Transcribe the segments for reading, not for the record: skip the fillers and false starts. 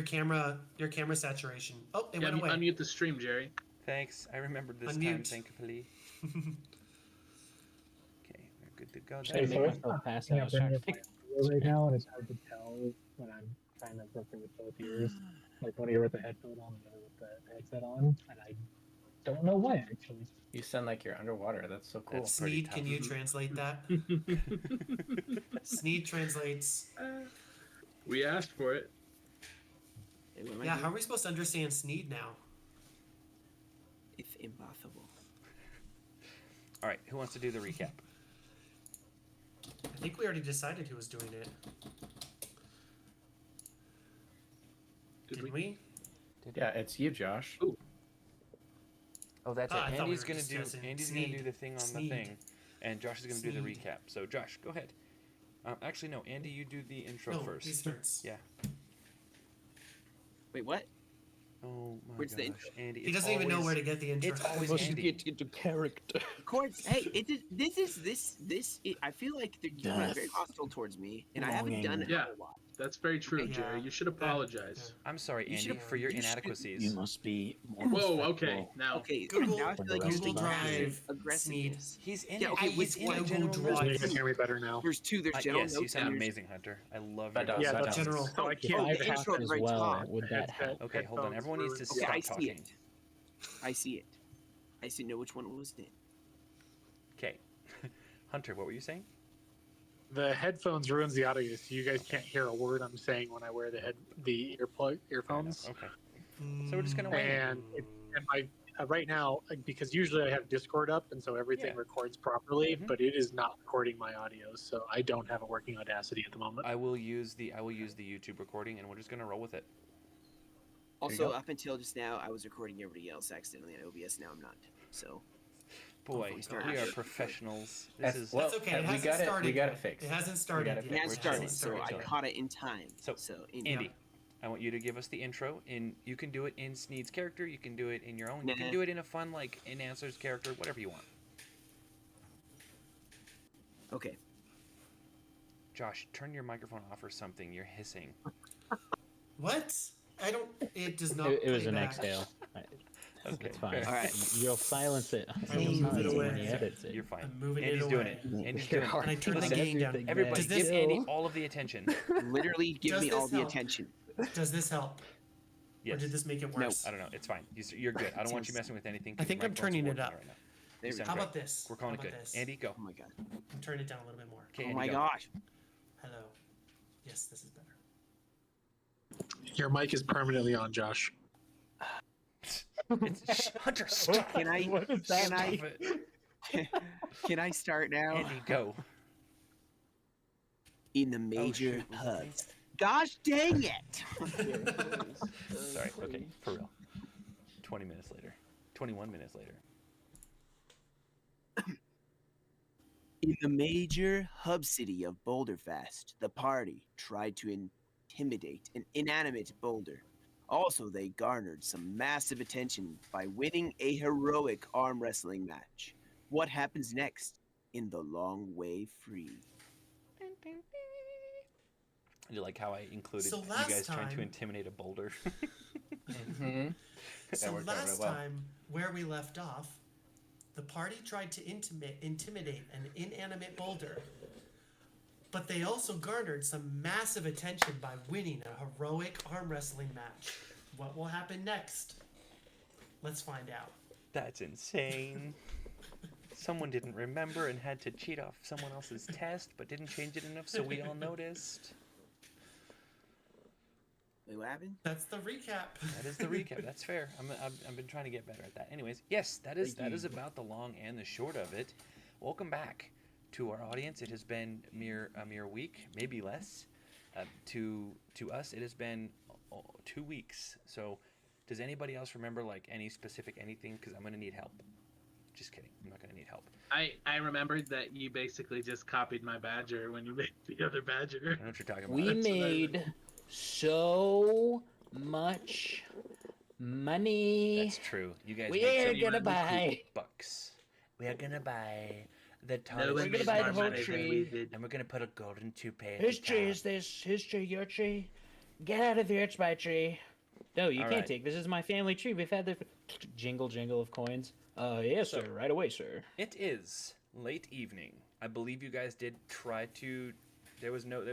camera saturation. Oh, it went away. Unmute the stream, Jerry. Thanks. I remembered this Unmute. time, thankfully. Okay, we're good to go. Hey, There. sorry. Right now, and it's hard to tell when I'm trying to work it with both ears. Like one ear with the headphone on, the other with the headset on, and I don't know why actually. You sound like you're underwater. That's so cool. Sneed, can you translate that? Sneed translates. We asked for it. Yeah, how are we supposed to understand Sneed now? If impossible. All right, who wants to do the recap? I think we already decided who was doing it. Did we? Yeah, it's you, Josh. Ooh. Oh, that's I it. thought we Andy's were gonna do. discussing Andy's Sneed. gonna do the thing on Sneed. the thing, and Josh is gonna do the Sneed. recap. So, Josh, go ahead. Actually, no. Andy, you do the intro No, first. he starts. Yeah. Wait, what? Oh my Where's gosh, the intro? Andy. He doesn't even know where to get the intro. It's always Unless you Andy. get into character. Of course. Hey, I feel like you're very hostile towards me, and I haven't done it Yeah. a lot. That's very true, Yeah. Jerry. You should apologize. I'm sorry, You Andy, should- for your you should- inadequacies. You must be more Whoa, respectful. okay. Now, Okay, Google- now I feel like you're Google just Drive aggressiveness. He's in Yeah, okay, he's which in one? a general Google notes. Drive. You can hear me better now. There's two. There's general Yes, you notes. sound and there's- amazing, Hunter. I love That your does, Yeah, that that's does. general. So I Oh, can't. the intro at the as very well. top. Would that help? Okay, hold on. Everyone needs to Okay, stop I see talking. it. I see it. I see. Know which one was it? Okay. Hunter, what were you saying? The headphones ruins the audio, so you guys can't hear a word I'm saying when I wear the earphones. Okay. So we're just gonna wait. And my right now, because usually I have Discord up, and so everything Yeah. records properly, Mhm. but it is not recording my audio, so I don't have a working Audacity at the moment. I will use the YouTube recording, and we're just gonna roll with it. Also, go. up until just now, I was recording everybody else accidentally on OBS. Now I'm not. So Boy, we start we are out. professionals. This That's- is well, That's okay. It we hasn't got it. started We got yet. it fixed. It hasn't started got it yet. it has We're started, chilling. so We're I chilling. caught it in time. So, anyway. Andy. I want you to give us the intro. You can do it in Sneed's character. You can do it in your own. You can Nah. do it in a fun, like, in Answer's character, whatever you want. Okay. Josh, turn your microphone off or something. You're hissing. What? I don't. It does not. It was play an back. exhale. Okay, It's fine. fair. All right. You'll silence it. I will move it away. When he edits it. You're fine. I'm moving Andy's it doing away. it. Andy's You're doing hard And I it. turn the Listen, gain down. everything, everybody, Does this- give Andy all of the attention. Literally, give Does me all this the help? attention. Does this help? Yes. Or did this make it worse? I don't know. It's fine. You're good. I don't want you messing with anything. I think I'm turning it up. Right now. There we sound go. How great. about this? We're calling it How good. about this? Andy, go. Oh my god. I'm turning it down a little bit more. Okay, Oh Andy, my go. gosh. Hello. Yes, this is better. Your mic is permanently on, Josh. Hunter, stop. Can I? What is Can Stop I? it. Can I start now? Andy, go. In the major shoot. hubs. Gosh dang it! Sorry. Okay, for real. 20 minutes later. 21 minutes later. In the major hub city of Boulderfast, the party tried to intimidate an inanimate boulder. Also, they garnered some massive attention by winning a heroic arm wrestling match. What happens next in The Long Way Free? I do like how I included So you last guys trying to time- intimidate a boulder. Mm-hmm. So worked out last really well. time, where we left off, the party tried to intimidate an inanimate boulder, but they also garnered some massive attention by winning a heroic arm wrestling match. What will happen next? Let's find out. That's insane. Someone didn't remember and had to cheat off someone else's test, but didn't change it enough so we all noticed. Wait, what happened? That's the recap. That is the recap. That's fair. I've been trying to get better at that. Anyways, yes, that is about the long and the short of it. Welcome back to our audience. It has been a mere week, maybe less. To us, it has been 2 weeks. So, does anybody else remember like any specific anything? Because I'm gonna need help. Just kidding. I'm not gonna need help. I remembered that you basically just copied my badger when you made the other I badger. don't know what you're talking about. We made so much money. That's true. You guys. We're made some gonna buy. bucks. We are gonna buy the No tallest. one gonna made buy more the whole money than tree. we did. And we're gonna put a golden toupee. at Whose the tree top. is this? His tree, your tree? Get out of here, it's my tree. No, you All can't right. take. This is my family tree. We've had the jingle of coins. Yes, So- sir. Right away, sir. It is late evening. I believe you guys did try to. There was no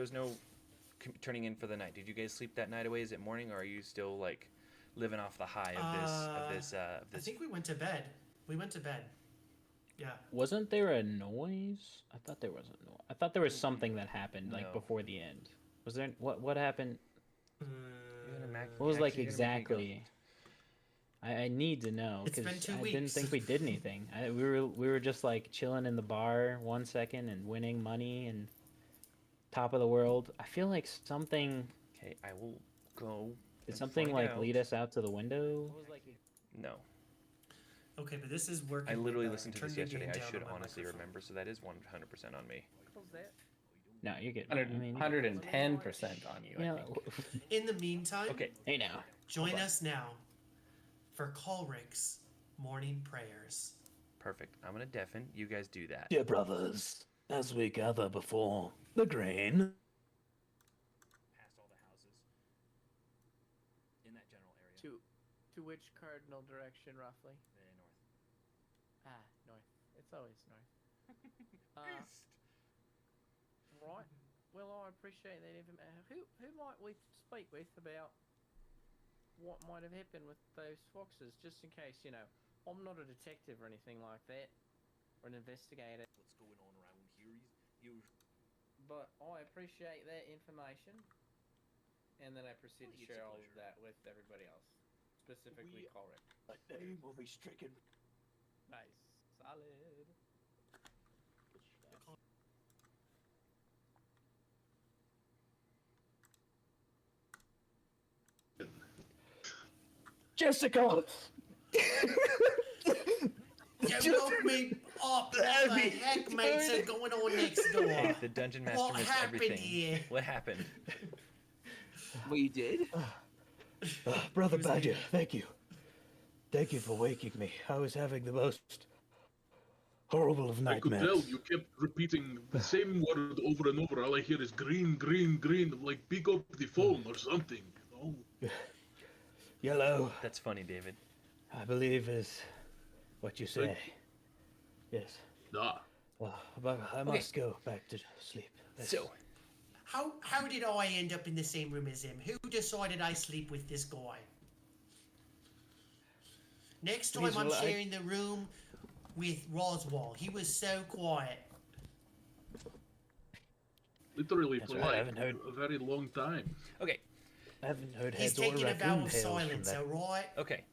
turning in for the night. Did you guys sleep that night away? Is it morning, or are you still like living off the high of this? I think we went to bed. We went to bed. Yeah. Wasn't there a noise? I thought there was a noise. I thought there was something that happened like No. before the end. Was there? What happened? What Actually, was like you're gonna make me go. exactly? I need to know It's because been 2 I didn't weeks. think we did anything. We were just like chilling in the bar 1 second and winning money and top of the world. I feel like something Okay, I will go. did and something find like out. lead us out to the window. No, Okay, but this is working. I literally with, listened to turn this your yesterday. gain I down should on my honestly microphone. remember, so that is 100% on me. No, you're good. 100, I mean, 110% on you. you I know, think. In the meantime, Okay, hey now. join Hold on. us now for Colrick's morning prayers. perfect. I'm gonna deafen. You guys do that. Dear brothers, as we gather before the grain. Past all the houses in that general area. To which cardinal direction, roughly? North. Ah, north. It's always north. Right. Well, I appreciate that information. Who might we speak with about what might have happened with those foxes, just in case, you know, I'm not a detective or anything like that, or an investigator. What's going on around here? But I appreciate that information, and then I proceed to It's a share all of pleasure. that with everybody else, specifically Colrick. A name will be stricken. Nice, solid. Jessica! You woke me up. What the heck, mates, are going on next door? Hey, the dungeon master What missed happened everything. here? What happened? What you did? Brother Badger, thank you. Thank you for waking me. I was having the most horrible of I could nightmares. tell you kept repeating the same word over and over. All I hear is green, green, green. I'm like, pick up the phone or something, you know? Yellow, That's funny, David. I believe is what you say. Yes. Nah. But I must go back to sleep. So, How did I end up in the same room as him? Who decided I sleep with this guy? Next time Please, I'm well, I- sharing the room with Roswell. He was so quiet. Literally That's for right, I like haven't heard- a very long time. okay, I haven't heard He's heads or taking a vow raccoon of tails from silence, that. alright? okay.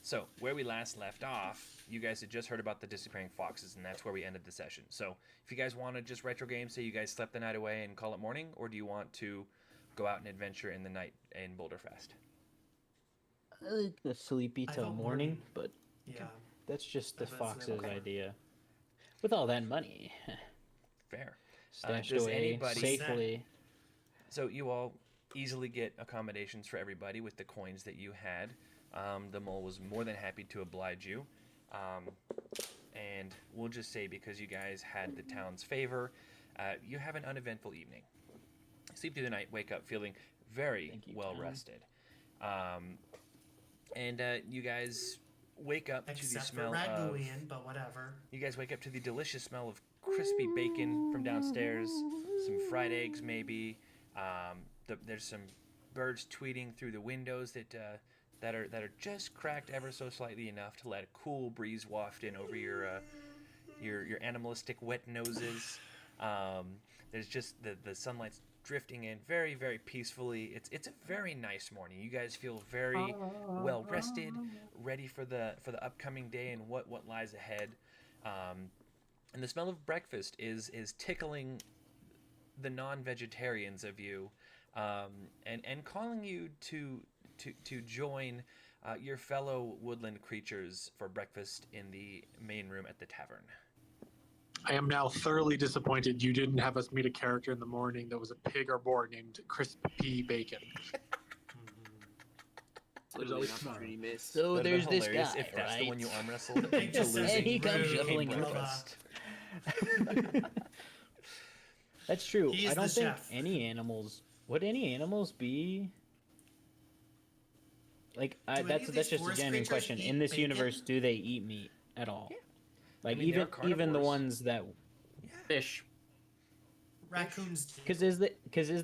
So, where we last left off, you guys had just heard about the disappearing foxes, and that's where we ended the session. So, if you guys want to just retro game, say you guys slept the night away and call it morning, or do you want to go out and adventure in the night in Boulderfest? I like the sleepy I till vote morning, morning. but Yeah. that's just the I vote fox's sleep. Okay. idea. With all that money Fair. stashed does away anybody- safely. So you all easily get accommodations for everybody with the coins that you had. The mole was more than happy to oblige you. And we'll just say because you guys had the town's favor, you have an uneventful evening. Sleep through the night, wake up feeling very Thank you, well Tom. rested. And you guys wake up to the Except for smell of... Raguian, but whatever. You guys wake up to the delicious smell of crispy bacon from downstairs, some fried eggs maybe. There's some birds tweeting through the windows that are just cracked ever so slightly enough to let a cool breeze waft in over your animalistic wet noses. There's just the sunlight's drifting in very, very peacefully. It's a very nice morning. You guys feel very well rested, ready for the upcoming day and what lies ahead. And the smell of breakfast is tickling the non-vegetarians of you, and calling you to join your fellow woodland creatures for breakfast in the main room at the tavern. I am now thoroughly disappointed you didn't have us meet a character in the morning that was a pig or boar named Crispy Bacon. Literally always an opportunity missed. So That'd there's have been this hilarious guy, if that's right? the one you arm wrestled He into just says, losing. And he comes "Rude, shuffling brother." That's true. He I is don't the think chef. any animals Would any animals be like? Do any That's of that's these just a forest genuine creatures question. eat In this bacon? universe, do they eat meat at all? Yeah. Like mean, they're even the carnivores. ones that Fish. Raccoons do. because is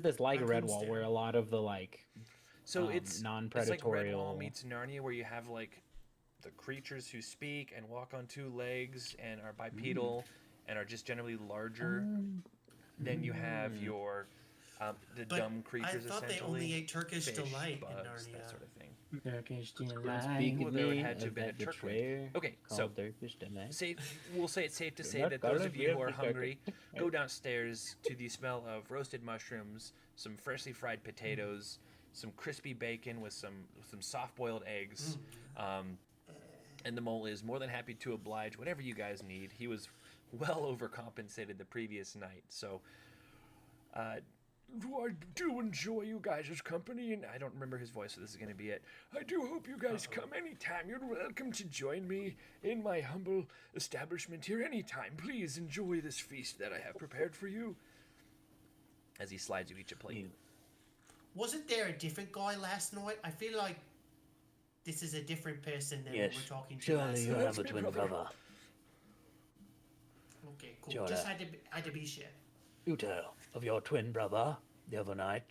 this like Raccoons Redwall do. where a lot of the like So it's like non-predatory Redwall meets Narnia, where you have like the creatures who speak and walk on two legs and are bipedal and are just generally larger. Then you have your the But dumb creatures. I thought they essentially. only ate Turkish Fish, delight bugs, in Narnia. that sort of thing. Turkish Speak delight. of there would had to have been a Turkland. betrayer. Okay, so called Turkish delight. we'll say it's safe to say not that those gonna of you who be are able to hungry, go downstairs to the smell of roasted mushrooms, some freshly fried potatoes, some crispy bacon with some soft-boiled eggs. And the mole is more than happy to oblige whatever you guys need. He was well overcompensated the previous night, so I do enjoy you guys' company, and I don't remember his voice, so this is going to be it. I do hope you guys come anytime. You're welcome to join me in my humble establishment here anytime. Please enjoy this feast that I have prepared for you. As he slides you each a plate. Wasn't there a different guy last night? I feel like this is a different person than Yes. we were talking to Surely last you night. have a twin brother. Okay, cool. Sure. Just had to be sure. You tell of your twin brother the other night.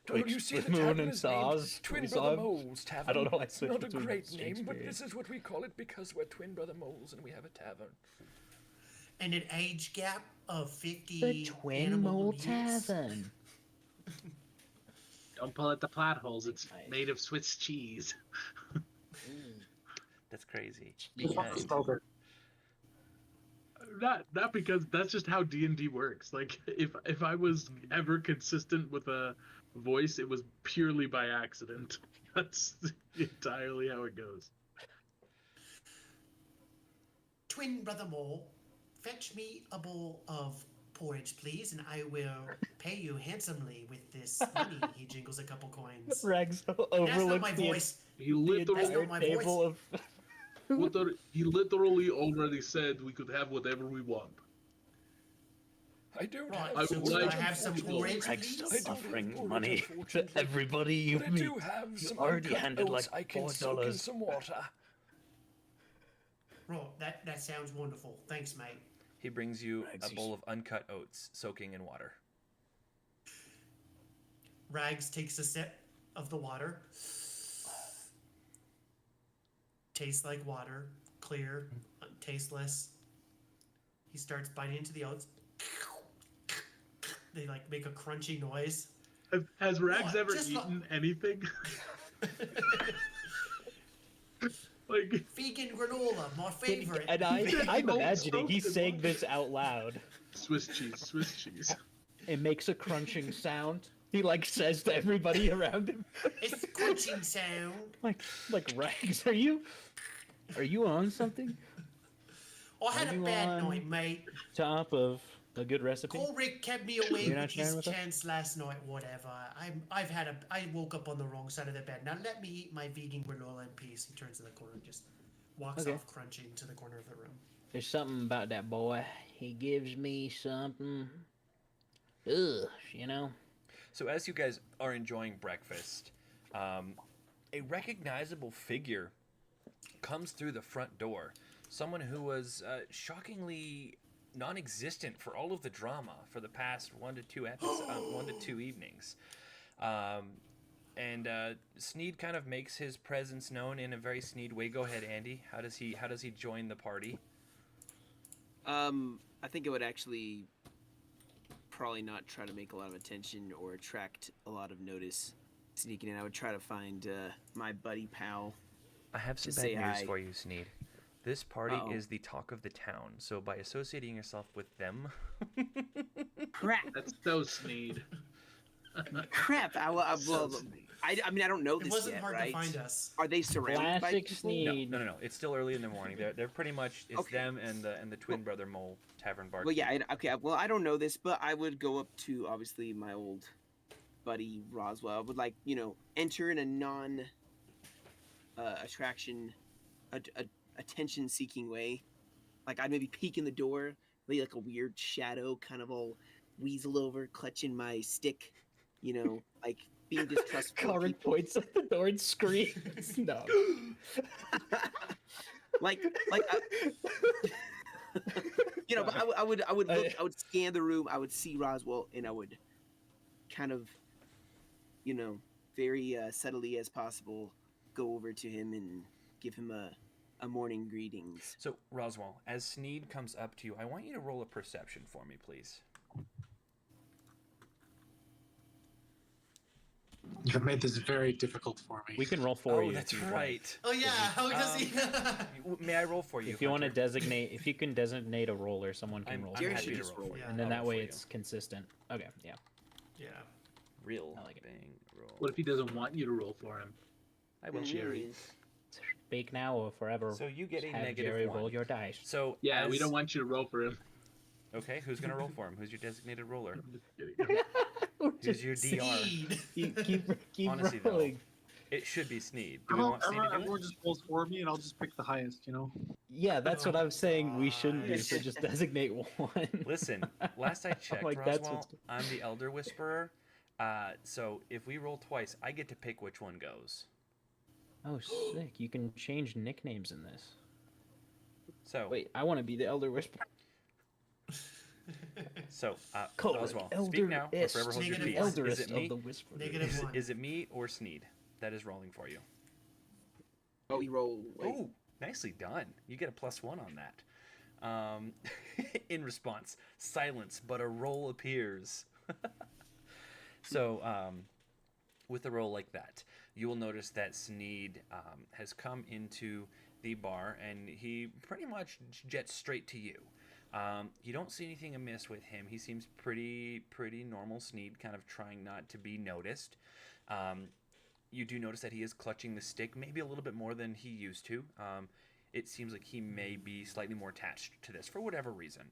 Well, Twixt you see, with the moon tavern and is named stars. Twin We Brother saw him. Mole's Tavern. I don't know why I switched Not a between great name, but Shakespeare. this is what we call it because we're Twin Brother Moles and we have a tavern. And an age gap of 50 The Twin animal Mole years. Tavern. Don't pull at the plot holes. It's Nice. made of Swiss cheese. That's crazy. Just want to Because- spell it. Not because that's just how D&D works. Like if I was ever consistent with a voice, it was purely by accident. That's entirely how it goes. Twin Brother Mole, fetch me a bowl of porridge, please, and I will pay you handsomely with this money. He jingles a couple coins. Rex That's not overlooks my the voice. He That's literally, not my table voice. of. he literally already said we could have whatever we want. I don't Right, I so would could I like- have some porridge, Rex please? stop offering money to everybody you But I meet. do have You some already uncut handed oats like I can soak in $4. some water. Right, that sounds wonderful. Thanks, mate. He brings you Rex, a you bowl of uncut oats soaking in water. Rags takes a sip of the water. Tastes like water, clear, tasteless. He starts biting into the oats. They like make a crunchy noise. Has Rags What? ever Just eaten anything? Like Vegan granola, my favorite. And I'm Oats imagining he's soaked in saying water. this out loud. Swiss cheese. It makes a crunching sound. He like says to everybody around him, It's a crunching sound. like Rex, are you on something? I had Are a you bad on- night, mate. Top of a good recipe? Ulrich kept me awake You're not with sharing his with us? chance last night. Whatever. I woke up on the wrong side of the bed. Now let me eat my vegan granola in peace. He turns to the corner and just walks Okay. off crunching to the corner of the room. There's something about that boy. He gives me something. Ugh, you know? So as you guys are enjoying breakfast, a recognizable figure comes through the front door. Someone who was shockingly non-existent for all of the drama for the past 1 to 2 evenings. And Sneed kind of makes his presence known in a very Sneed way. Go ahead, Andy. How does he join the party? I think it would actually probably not try to make a lot of attention or attract a lot of notice sneaking in. I would try to find my buddy pal. I have some To bad say news hi. for you, Sneed. This party Uh-oh. is the talk of the town, so by associating yourself with them, Crap! That's so Sneed. Crap! I mean, I don't know It this wasn't yet, hard right? to find us. Are they surrounded by Classic people? Sneed. no. It's still early in the morning. They're pretty much it's Okay. them and the twin brother mole tavern bar. Well, yeah, okay. Well, I don't know this, but I would go up to obviously my old buddy Roswell. I would enter in a attention-seeking way. Like I'd maybe peek in the door, be like a weird shadow, kind of all weasel over, clutching my stick, like being distrustful. of Corin people. points at the door and screams. No. like, but I would look, I would scan the room, I would see Roswell, and I would kind of, very subtly as possible, go over to him and give him a morning greetings. So, Roswell, as Sneed comes up to you, I want you to roll a perception for me, please. You've made this very difficult for me. We can roll for you. Oh, that's if you'd right. like. Oh yeah, how does he? May I roll for you? If you want to Hunter? designate, if you can designate a roller, someone can roll. I'm Jerry for happy should you. to just roll roll. for you. Yeah. And then I'll that roll way for it's consistent. Okay, yeah. Yeah. you. Real I like it. bang roll. What if he doesn't want you to roll for him? I will. Jerry. Fake now or forever. So you get a have negative Jerry one. roll your dice. So Yeah, we as- don't want you to roll for him. Okay, who's gonna roll for him? Who's your designated roller? I'm just kidding. Who's your DR? Sneed. Keep Honestly, though, rolling. It should be Sneed. Do we want Sneed to do Everyone it? just rolls for me, and I'll just pick the highest. Yeah, that's what I'm saying. We shouldn't do. So gosh. just designate one. Listen, last I checked, like, that's Roswell, what's- I'm the Elder Whisperer. So if we roll twice, I get to pick which one goes. Oh, sick! You can change nicknames in this. So Wait, I want to be the Elder Whisperer. So Color Roswell, Elder speak now or Est. forever hold your Negative peace. one. Is Elderest it me? of the Whisperer. Negative one. Is it me or Sneed that is rolling for you? Oh, you roll. Oh, nicely done. You get a +1 on that. In response, silence, but a roll appears. So, with a roll like that, you will notice that Sneed has come into the bar, and he pretty much jets straight to you. You don't see anything amiss with him. He seems pretty normal Sneed, kind of trying not to be noticed. You do notice that he is clutching the stick, maybe a little bit more than he used to. It seems like he may be slightly more attached to this for whatever reason.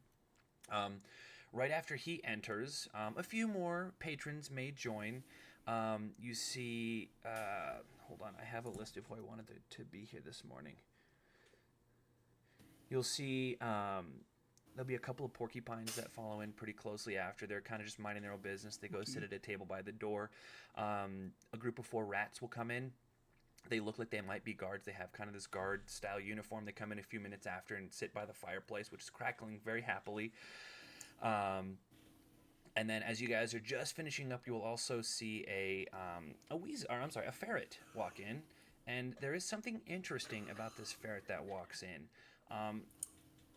Right after he enters, a few more patrons may join. You see, hold on, I have a list of who I wanted to be here this morning. You'll see there'll be a couple of porcupines that follow in pretty closely after. They're kind of just minding their own business. They go sit at a table by the door. A group of 4 rats will come in. They look like they might be guards. They have kind of this guard-style uniform. They come in a few minutes after and sit by the fireplace, which is crackling very happily. And then as you guys are just finishing up, you will also see a ferret walk in. And there is something interesting about this ferret that walks in.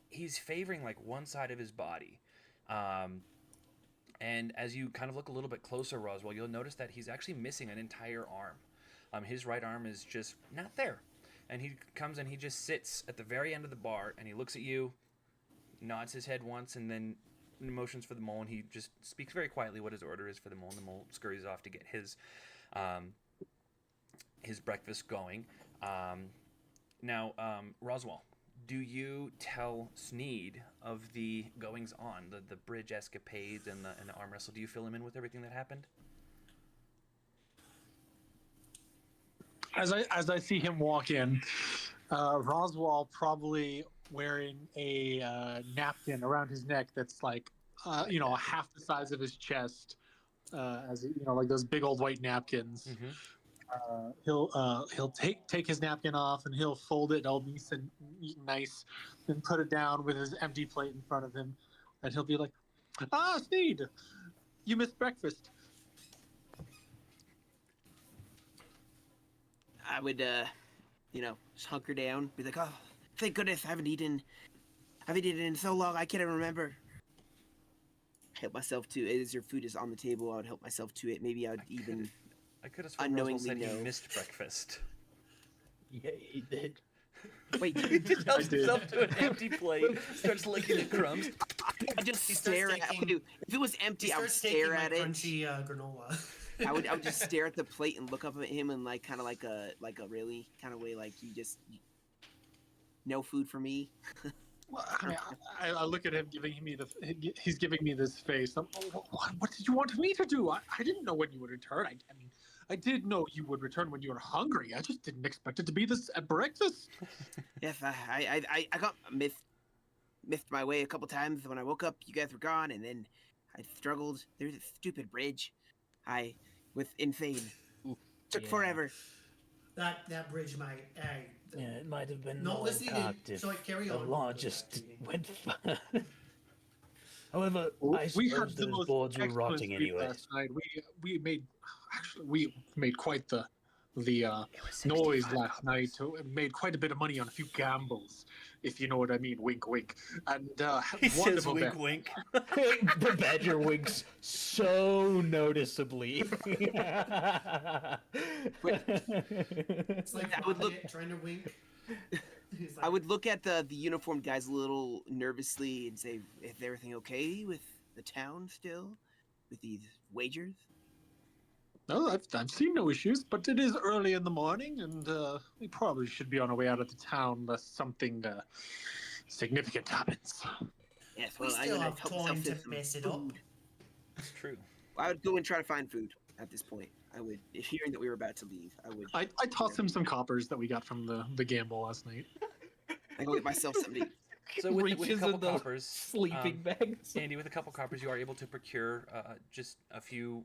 He's favoring like one side of his body. And as you kind of look a little bit closer, Roswell, you'll notice that he's actually missing an entire arm. His right arm is just not there. And he comes and he just sits at the very end of the bar, and he looks at you, nods his head once, and then motions for the mole, and he just speaks very quietly what his order is for the mole, and the mole scurries off to get his breakfast going. Now, Roswell, do you tell Sneed of the goings on, the bridge escapades and the arm wrestle? Do you fill him in with everything that happened? As I see him walk in, Roswell probably wearing a napkin around his neck that's like half the size of his chest, like those big old white napkins. Mm-hmm. He'll take his napkin off and he'll fold it all nice and put it down with his empty plate in front of him, and he'll be like, Sneed, you missed breakfast. I would, just hunker down, be like, oh, thank goodness I haven't eaten in so long, I can't even remember. Help myself to it. As your food is on the table, I would help myself to it. Maybe I could have sworn Roswell said know. he missed breakfast. Yeah, he did. Wait, He just helps himself to an empty plate, starts licking the crumbs. I just He starts stare at taking- if it was empty, He I would starts taking stare my at it. crunchy granola. I would just stare at the plate and look up at him and like kind of like a really kind of way like no food for me. Well, I mean, I look at him, he's giving me this face. What did you want me to do? I didn't know when you would return. I mean, I did know you would return when you were hungry. I just didn't expect it to be this at breakfast. Yes, I got miffed my way a couple times. When I woke up, you guys were gone, and then I struggled. There's a stupid bridge. in vain. Took Yeah. forever. That bridge might. Yeah, it might have been No, more listen, intact if sorry, carry the on. law just went. However, Well, I we suppose had the those most boards were excellent rotting street anyway. last night. We made quite the It was noise 65 last night. copies. Made quite a bit of money on a few gambles, if you know what I mean. Wink, wink. And He says wonderful wink, bet. wink. The badger winks so noticeably. It's like I would look- Vale trying to wink. He's I like, would look at the uniformed guys a little nervously and say, "Is everything okay with the town still? With these wagers?" No, I've seen no issues, but it is early in the morning, and we probably should be on our way out of the town unless something significant happens. Yes, we well, I'm still gonna have help time myself to to some mess it up. food. It's true. I would go and try to find food at this point. I would, hearing that we were about to leave, I would. I tossed him some coppers that we got from the gamble last night. I go get myself something. So with a Reaches couple in the coppers, sleeping bags. Andy, with a couple coppers, you are able to procure just a few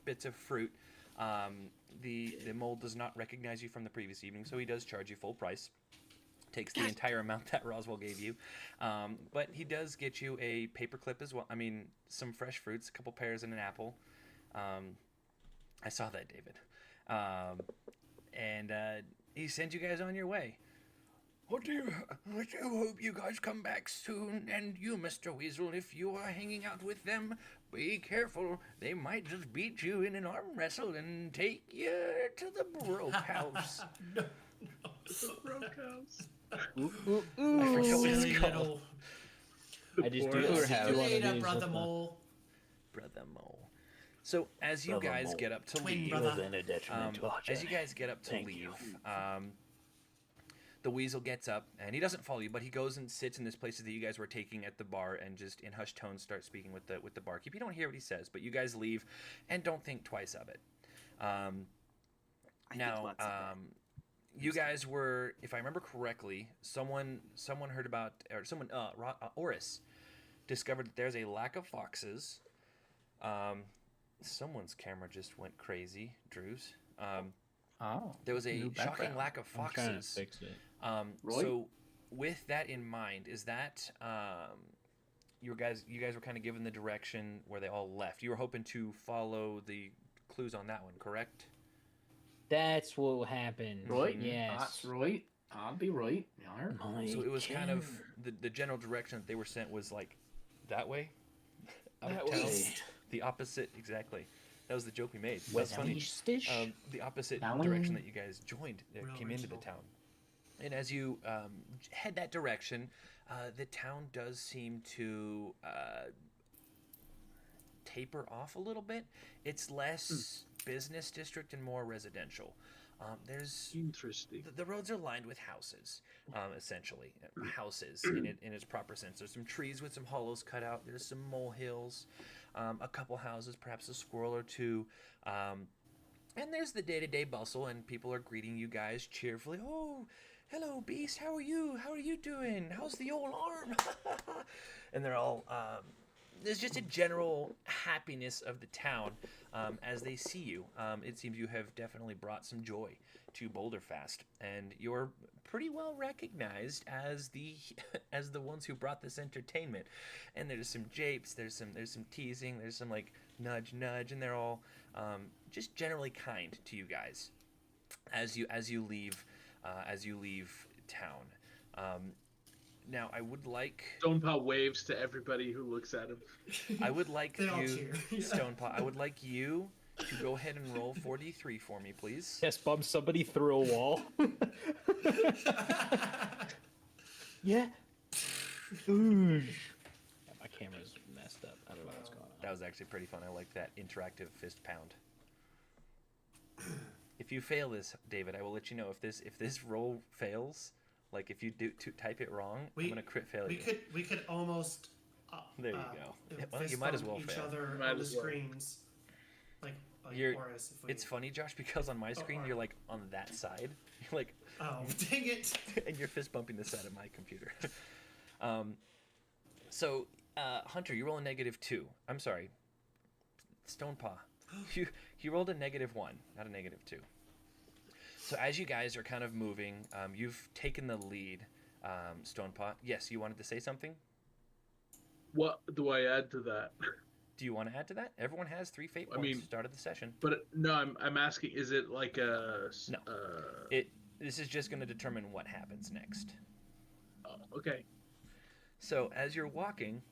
bits of fruit. The mole does not recognize you from the previous evening, so he does charge you full price. Takes the entire amount that Roswell gave you, but he does get you a paperclip as well. I mean, some fresh fruits, a couple pears and an apple. I saw that, David, and he sends you guys on your way. I do hope you guys come back soon, and you, Mr. Weasel, if you are hanging out with them, be careful. They might just beat you in an arm wrestle and take you to the broke house. No. The broke house. I forget what Silly it's called. little. I just Poor do house. see one of Later, these brother with the- mole. Brother Mole. So as you Brother guys Mole. get up to Twin leave, brother. You're then a detriment to our as you journey. guys get up to Thank leave, you. the weasel gets up and he doesn't follow you, but he goes and sits in this place that you guys were taking at the bar and just in hushed tones starts speaking with the barkeep. You don't hear what he says, but you guys leave and don't think twice of it. I think Now, lots of that. you guys were, if I remember correctly, someone heard about, or someone, Oris discovered that there's a lack of foxes. Someone's camera just went crazy, Drew's. Oh. There was a new shocking background. lack of I'm trying to foxes. fix it. Roy? So, with that in mind, is that you guys were kind of given the direction where they all left? You were hoping to follow the clues on that one, correct? That's what happened. Right? Yes. That's right. I'll be right. Yar. My So it was kind of king. the general direction that they were sent was like that way, out That of town, way. the opposite exactly. That was the joke we made. That's funny. West-ish? The opposite That direction one- that you guys joined, Real came into the original. town. And as you head that direction, the town does seem to taper off a little bit. It's less business district and more residential. There's Interesting. the roads are lined with houses, essentially houses in its proper sense. There's some trees with some hollows cut out. There's some molehills, a couple houses, perhaps a squirrel or two, and there's the day-to-day bustle, and people are greeting you guys cheerfully. Oh, hello, Beast. How are you? How are you doing? How's the old arm? And they're all. There's just a general happiness of the town as they see you. It seems you have definitely brought some joy to Boulderfast, and you're pretty well recognized as the as the ones who brought this entertainment. And there's some japes, there's some teasing, there's some like nudge, and they're all just generally kind to you guys as you leave town. Now, I would like Stonepaw waves to everybody who looks at him. I would like They all you, cheer. Stonepaw. I would like you to go ahead and roll 4d3 for me, please. Yes, Bob, somebody threw a wall. Yeah. Yeah, my camera's messed up. I don't know what's going on. That was actually pretty fun. I like that interactive fist pound. If you fail this, David, I will let you know. If this roll fails, like if you type it wrong, I'm gonna crit fail you. We could almost. There you go. Yeah, well, you fist might as bump well each fail. other Might on the as well. screens. Like You're- Horace, if we- It's funny, Josh, because on my screen you're like on that side. You're like, Oh, dang it! and you're fist bumping the side of my computer. So, Hunter, you roll a -2. I'm sorry, Stonepaw. You rolled a -1, not a -2. So as you guys are kind of moving, you've taken the lead, Stonepaw. Yes, you wanted to say something? What do I add to that? Do you want to add to that? Everyone has 3 fate I points mean- to start of the session. But no, I'm asking. Is it like a? No. This is just going to determine what happens next. Okay. So as you're walking,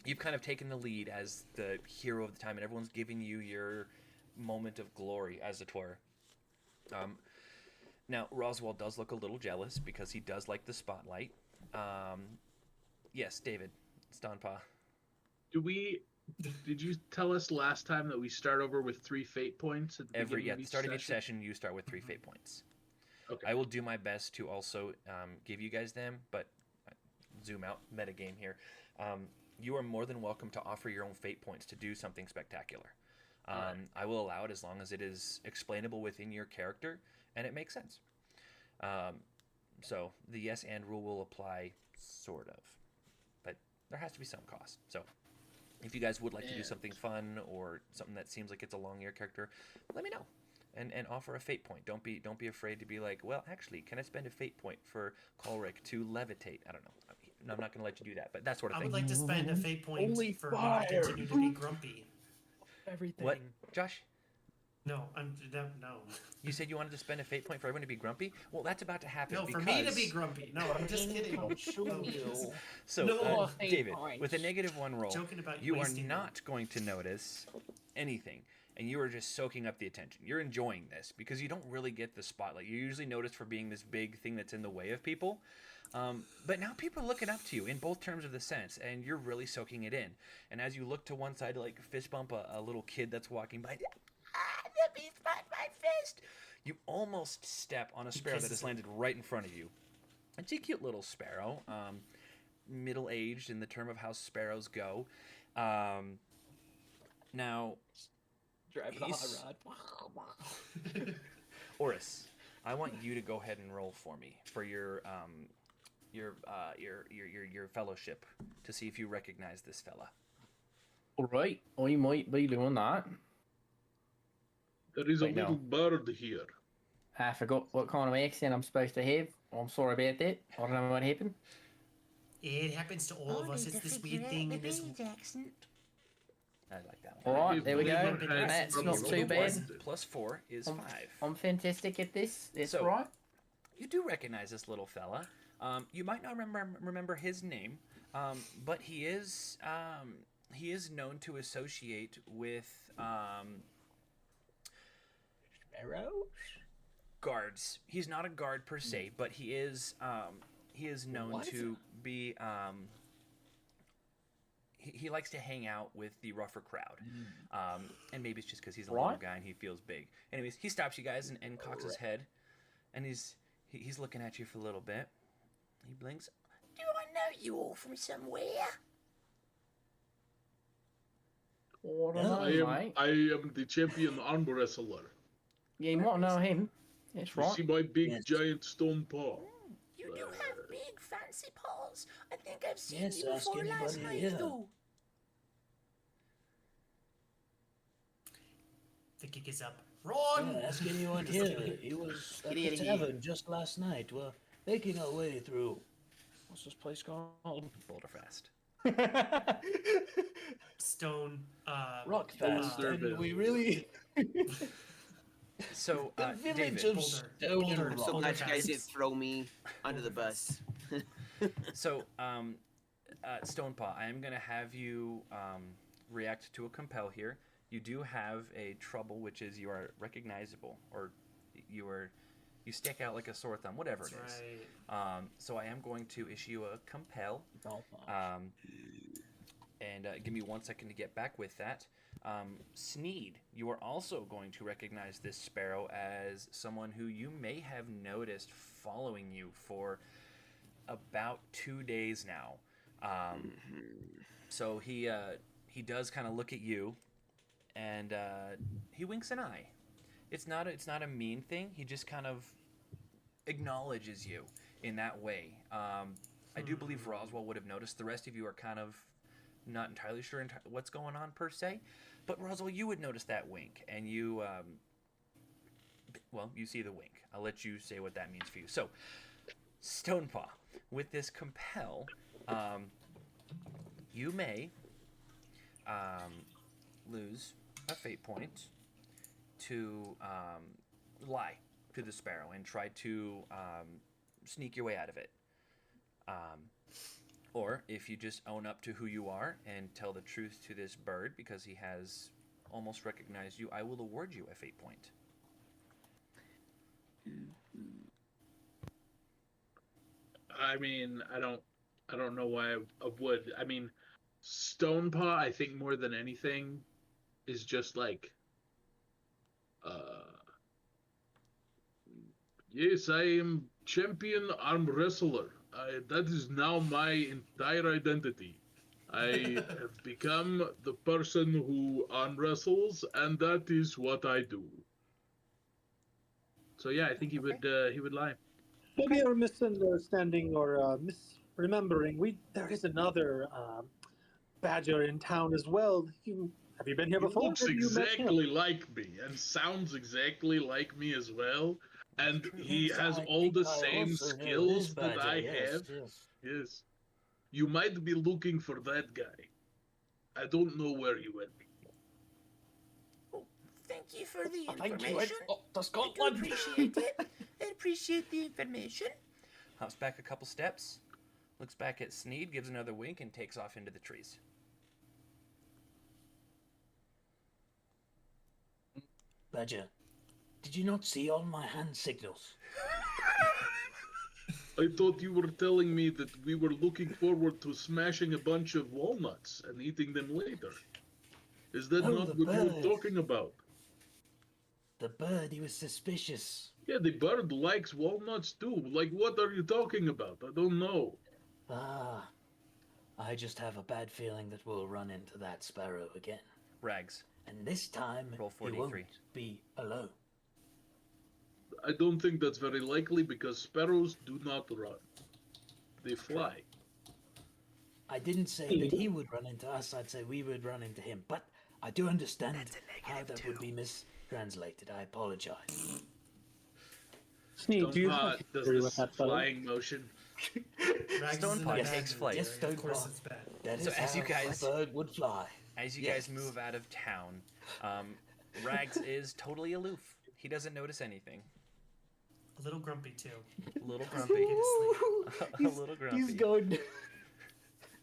you've kind of taken the lead as the hero of the time, and everyone's giving you your moment of glory, as it were. Now, Roswell does look a little jealous because he does like the spotlight. Yes, David, Stonepaw. Did you tell us last time that we start over with 3 fate points at the beginning At of the each start of each session? session, you start with 3 fate points. Okay. I will do my best to also give you guys them, but zoom out, metagame here. You are more than welcome to offer your own fate points to do something spectacular. I will allow it as long as it is explainable within your character and it makes sense. So the yes and rule will apply, sort of, but there has to be some cost. So if you guys would like to do something fun or something that seems like it's along your character, let me know. And offer a fate point. Don't be afraid to be like, well, actually, can I spend a fate point for Colric to levitate? I don't know. I'm not going to let you do that, but that sort of I thing. would like to spend a fate point Holy for me fire. to continue to be grumpy. Everything. What, Josh? No, no. You said you wanted to spend a fate point for everyone to be grumpy? Well, that's about to happen. No, because... for me to be grumpy. No, I'm just kidding. No, So, No fate David, points. with a -1 roll, Joking about you are wasting them. not going to notice anything, and you are just soaking up the attention. You're enjoying this because you don't really get the spotlight. You're usually noticed for being this big thing that's in the way of people, but now people are looking up to you in both terms of the sense, and you're really soaking it in. And as you look to one side to like fist bump a little kid that's walking by, the bee spot my fist! You almost step on a sparrow that has landed right in front of you. It's a cute little sparrow, middle-aged in the term of how sparrows go. Now, Driving a he's- hot rod. Oris, I want you to go ahead and roll for me for your fellowship to see if you recognize this fella. All right, I might be doing that. There is a Wait, no. little bird here. I forgot what kind of accent I'm supposed to have. I'm sorry about that. I don't know what happened. It happens to all of us. It's this weird thing in this. I like that one. All right, there we go. We've been That's from not the too road. bad. +4 is 5. I'm fantastic at this. That's So- right. You do recognize this little fella. You might not remember his name, but he is known to associate with Sparrows? guards. He's not a guard per se, but he is known What? to be he likes to hang out with the rougher crowd. And maybe it's just because he's a little Right. guy and he feels big. Anyways, he stops you guys and cocks his head, and he's looking at you for a little bit. He blinks. Do I know you all from somewhere? I don't I know, am mate. I am the champion arm wrestler. Yeah, you might know him. That's You right. see my big Yes. giant stone paw. You do have big fancy paws. I think I've seen Yes, you ask before last anybody night, here. though. The gig is up. Run! Yeah, ask anyone Just here. kidding. He was at Get the outta here. tavern just last night. We're making our way through. What's this place called? Boulderfast. Stone. Rockfast. Boulder and we really. So, The village David. of Boulder. Stone Boulder. and So Rock. glad you guys didn't throw me under the bus. So, Stonepaw, I am going to have you react to a compel here. You do have a trouble, which is you are recognizable, or you stick out like a sore thumb, whatever That's it is. right. So I am going to issue a compel. Oh, And give me 1 second to get back with that. Sneed, you are also going to recognize this sparrow as someone who you may have noticed following you for about 2 days now. So he does kind of look at you, and he winks an eye. It's not a mean thing. He just kind of acknowledges you in that way. I do believe Roswell would have noticed. The rest of you are kind of not entirely sure what's going on per se. But Roswell, you would notice that wink, and you, you see the wink. I'll let you say what that means for you. So, Stonepaw, with this compel, you may lose a fate point to lie to the sparrow and try to sneak your way out of it. Or if you just own up to who you are and tell the truth to this bird because he has almost recognized you, I will award you a fate point. I mean, I don't know why I would. I mean, Stonepaw, I think more than anything, is just like, yes, I am champion arm wrestler. That is now my entire identity. I have become the person who arm wrestles, and that is what I do. So yeah, I think he would lie. Maybe you're misunderstanding or misremembering. There is another badger in town as well. Have you been here He before? looks Have you met him? exactly like me and sounds exactly like me as well. And he Yes, has I all think the I same also know skills this that badger, I yes, have. yes. Yes. You might be looking for that guy. I don't know where he went. Thank you for the Thank you. information. To I do Scotland. appreciate it. I appreciate the information. Hops back a couple steps, looks back at Sneed, gives another wink, and takes off into the trees. Badger, did you not see all my hand signals? I thought you were telling me that we were looking forward to smashing a bunch of walnuts and eating them later. Is that No, not the what you were bird. talking about? The bird, he was suspicious. Yeah, the bird likes walnuts too. Like, what are you talking about? I don't know. Ah, I just have a bad feeling that we'll run into that sparrow again. Rags. And this time, Roll he 4d3. won't be alone. I don't think that's very likely because sparrows do not run. They fly. I didn't say that he would run into us, I'd say we would run into him. But I do understand how that would be mistranslated. I apologize. Sneak, do you have Stonepot does history with this that fellow? flying motion. Rags is Stonepaw in a takes bad flight. mood. Yes, Of course Stonepaw. it's bad. That So is as you how guys- a bird would fly. As you Yes. guys move out of town, Rags is totally aloof. He doesn't notice anything. A little grumpy too. A little grumpy. A little grumpy. He's going.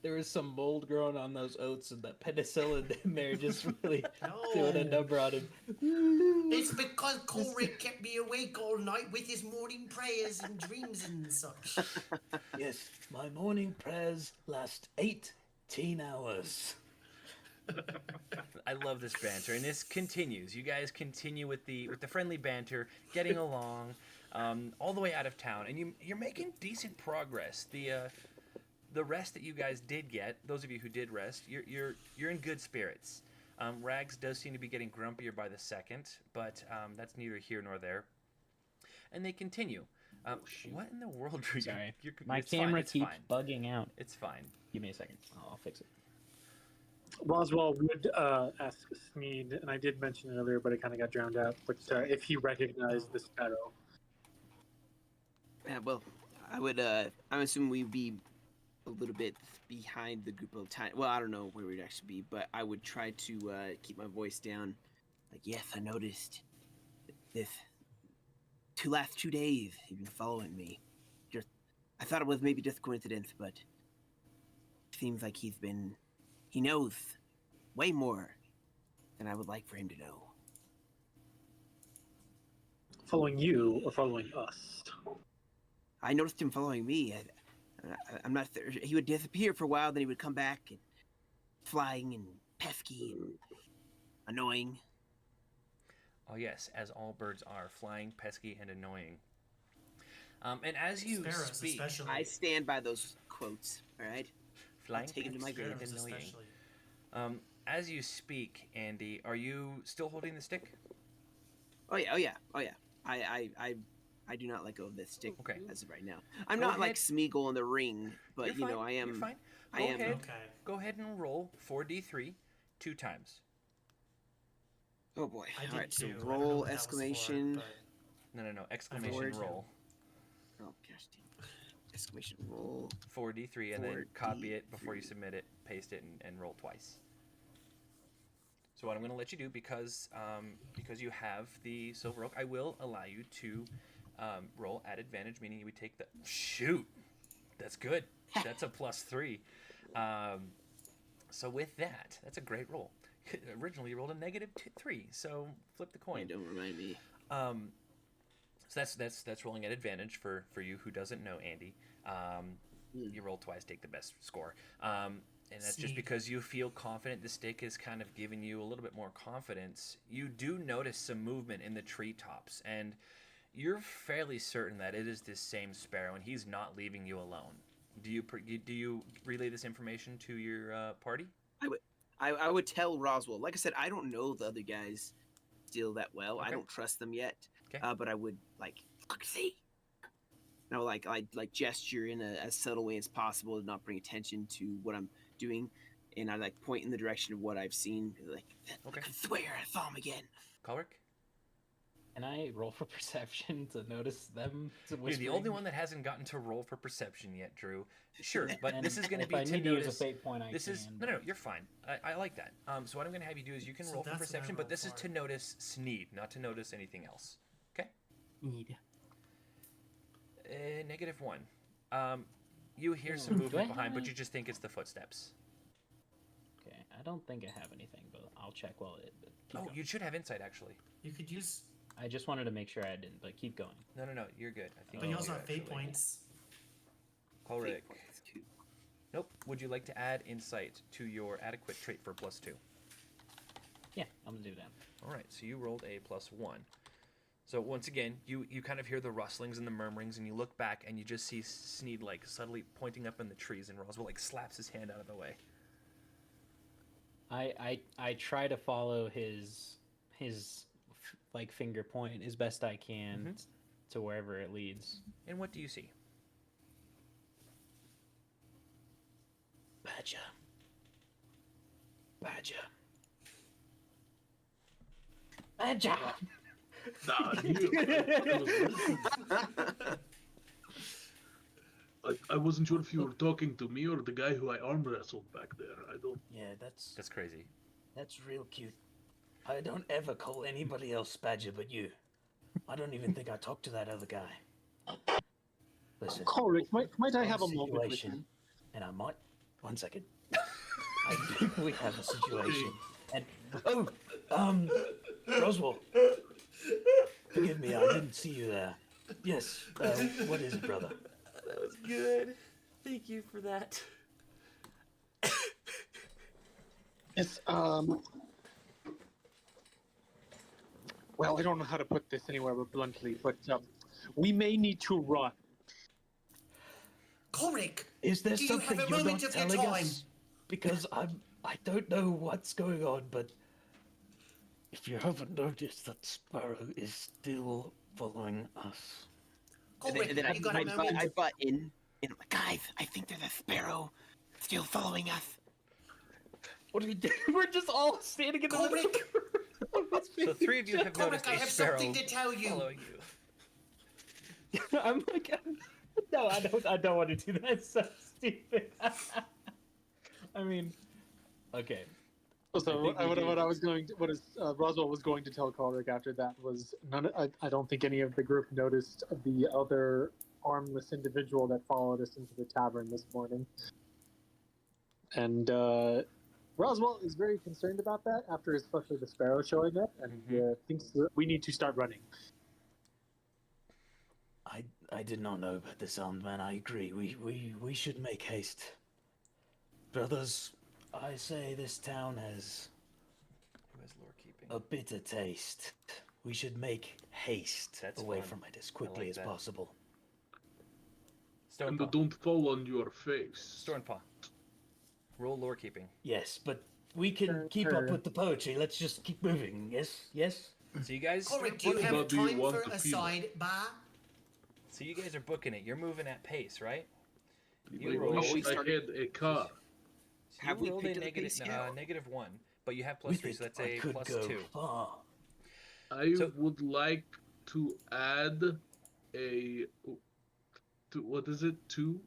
There was some mold growing on those oats, and that penicillin in there just really doing a number on him. It's because Colrick kept me awake all night with his morning prayers and dreams and such. Yes, my morning prayers last 18 hours. I love this banter, and this continues. You guys continue with the friendly banter, getting along, all the way out of town, and you're making decent progress. The rest that you guys did get, those of you who did rest, you're in good spirits. Rags does seem to be getting grumpier by the second, but that's neither here nor there. And they continue. What in the world are you? Sorry, you're, my it's camera fine, it's keeps fine. bugging out. It's fine. Give me a second. I'll fix it. Roswell would ask Sneed, and I did mention it earlier, but it kind of got drowned out. But if he recognized the sparrow, Yeah, well, I would. I'm assuming we'd be a little bit behind the group of time. Well, I don't know where we'd actually be, but I would try to keep my voice down. Like, yes, I noticed this. Last 2 days, he's been following me. I thought it was maybe just coincidence, but seems like he knows way more than I would like for him to know. following you or following us? I noticed him following me. I'm not. He would disappear for a while, then he would come back, and flying and pesky and annoying. Oh yes, as all birds are, flying, pesky, and annoying. And as you Sparrows speak, especially. I stand by those quotes. All right. flying, take him to my pesky, grave. and Sparrows annoying. especially. As you speak, Andy, are you still holding the stick? Oh yeah. I do not let go of this stick Okay. as of right now. I'm Go not like ahead. Smeagol in the ring, but You're fine. I am. You're fine. I Go am. ahead. Okay. Go ahead and roll 4d3 2 times. Oh boy. I did All right, so too. I don't know roll what that was for, exclamation. but No. Exclamation forward. roll. Oh gosh. Exclamation roll. 4d3 and then copy it 4d3. before you submit it, paste it, and roll twice. So what I'm going to let you do, because you have the silver oak, I will allow you to roll at advantage, meaning you would take the... Shoot! That's good. That's a +3. So with that, that's a great roll. Originally, you rolled a -3, so flip the coin. Don't remind me. So that's rolling at advantage for you who doesn't know, Andy. You roll twice, take the best score. And that's just because you feel confident. The stick is kind of giving you a little bit more confidence. You do notice some movement in the treetops, and you're fairly certain that it is this same sparrow, and he's not leaving you alone. Do you relay this information to your party? I would tell Roswell. Like I said, I don't know the other guys still that well. Okay. I don't trust them yet. Okay. But I would look, see. No, I gesture in a as subtle way as possible to not bring attention to what I'm doing, and I point in the direction of what I've seen. Okay. I swear I saw him again. Colric? Can I roll for perception to notice them? You're the only one that hasn't gotten to roll for perception yet, Drew. Sure, but this is going to be if I to need notice. to use a fate point, I this can. is no, you're fine. I like that. So what I'm going to have you do is you can So roll for that's what I perception, but rolled this is for. to notice Sneed, not to notice anything else. Okay. Need. -1. You hear some Do I movement have behind, but any- you just think it's the footsteps. Okay, I don't think I have anything, but I'll check while it. But keep Oh, going. you should have insight actually. you could use, I just wanted to make sure I didn't, but keep going. No, you're good. I think. but you you also do, have fate actually. points. Colric. Nope. Would you like to add insight to your adequate trait for +2? Yeah, I'm gonna do that. All right, so you rolled a +1. So once again, you kind of hear the rustlings and the murmurings, and you look back and you just see Sneed subtly pointing up in the trees, and Roswell slaps his hand out of the way. I try to follow his finger point as best I can to wherever it leads. And what do you see? Badger. Badger. Badger. Nah, I wasn't sure if you were talking to me or the guy who I arm wrestled back there. I don't. Yeah, That's crazy. that's real cute. I don't ever call anybody else Badger but you. I don't even think I talked to that other guy. Listen, Colric, might I have a situation, moment with you? and I might. 1 second. I think we have a situation. And Roswell, forgive me, I didn't see you there. Yes. What is it, brother? That was good. Thank you for that. Yes, well, I don't know how to put this anywhere but bluntly, but we may need to run. Colric, Is there do you something have a you're moment not of your telling time? us? Because I don't know what's going on, but if you haven't noticed, that sparrow is still following us. Colric, And then you got a moment? I butt in, and I'm like, guys, I think there's a sparrow still following us. What are we doing? We're just all standing in the Colric, So 3 of you have noticed Colric, I a have sparrow something to tell you. following you. I'm like, no, I don't want to do that. It's so stupid. I mean, okay. So I think we what do. I was going to, what is Roswell was going to tell Colric after that was I don't think any of the group noticed the other armless individual that followed us into the tavern this morning, and Roswell is very concerned about that after especially the sparrow showing up, and thinks that we need to start running. I did not know about this armed man. I agree. We should make haste. Brothers, I say this town has Who has lore keeping? a bitter taste. We should make haste That's away fun. from it as quickly like as that. possible. And Stonepaw. don't fall on your face. Stonepaw. Roll lore keeping. Yes, but we can keep up with the poetry. Let's just keep moving. Yes? So you guys. Colric, do you What have about do you time want for to a feel? side bar? So you guys are booking it. You're moving at pace, right? I You rolled. wish I had a car. So Have you we rolled a picked up the pace yet? -1, but you have We +3, think so that's I a could go +2. far. I So- would like to add a. To, what is it? 2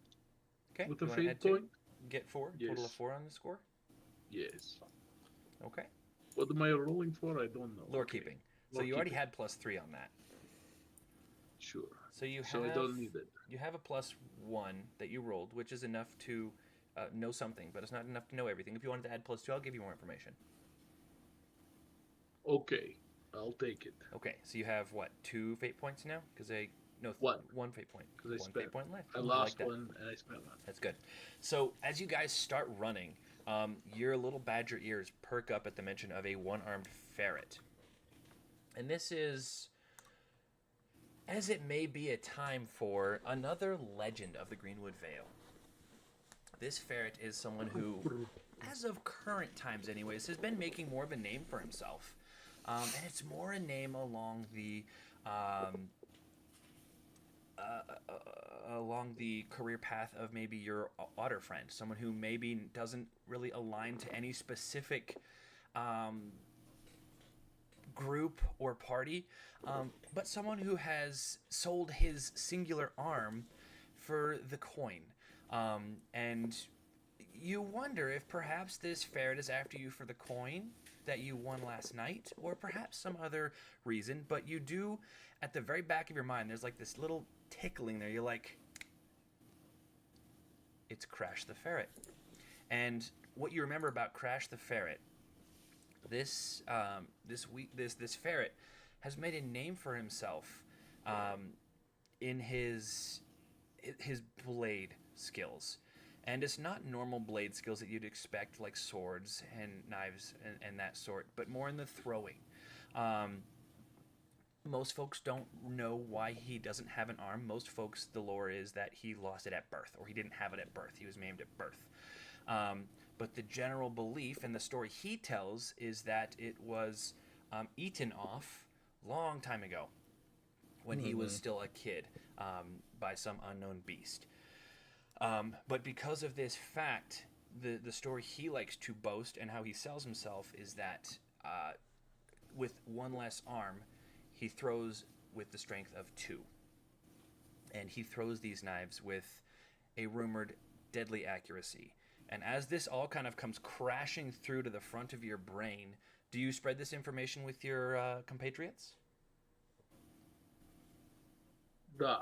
Okay. with you a wanna fate add 2? point? Get 4. Total of Yes. 4 on the score. Yes. Okay. What am I rolling for? I don't know. Lore Okay. keeping. So Lore you already keeping. had +3 on that. Sure. So you So have I don't need it. you have a +1 that you rolled, which is enough to know something, but it's not enough to know everything. If you wanted to add +2, I'll give you more information. Okay. I'll take it. Okay, so you have what, 2 fate points now? Because one fate point. 'Cause I One spent- fate point left. I Ooh, lost like that. one and I spent one. That's good. So as you guys start running, your little badger ears perk up at the mention of a one-armed ferret. And this is, as it may be, a time for another legend of the Greenwood Vale. This ferret is someone who, as of current times anyways, has been making more of a name for himself. And it's more a name along the career path of maybe your otter friend, someone who maybe doesn't really align to any specific group or party, but someone who has sold his singular arm for the coin. And you wonder if perhaps this ferret is after you for the coin that you won last night, or perhaps some other reason, but you do, at the very back of your mind, there's like this little tickling there. You're like, it's Crash the Ferret. And what you remember about Crash the Ferret, this ferret has made a name for himself in his blade skills. And it's not normal blade skills that you'd expect, like swords and knives and that sort, but more in the throwing. Most folks don't know why he doesn't have an arm. Most folks, the lore is that he lost it at birth, or he didn't have it at birth. He was maimed at birth. But the general belief and the story he tells is that it was eaten off long time ago when he was still a kid by some unknown beast. But because of this fact, the story he likes to boast and how he sells himself is that with one less arm, he throws with the strength of 2. And he throws these knives with a rumored deadly accuracy. And as this all kind of comes crashing through to the front of your brain, do you spread this information with your compatriots? Da.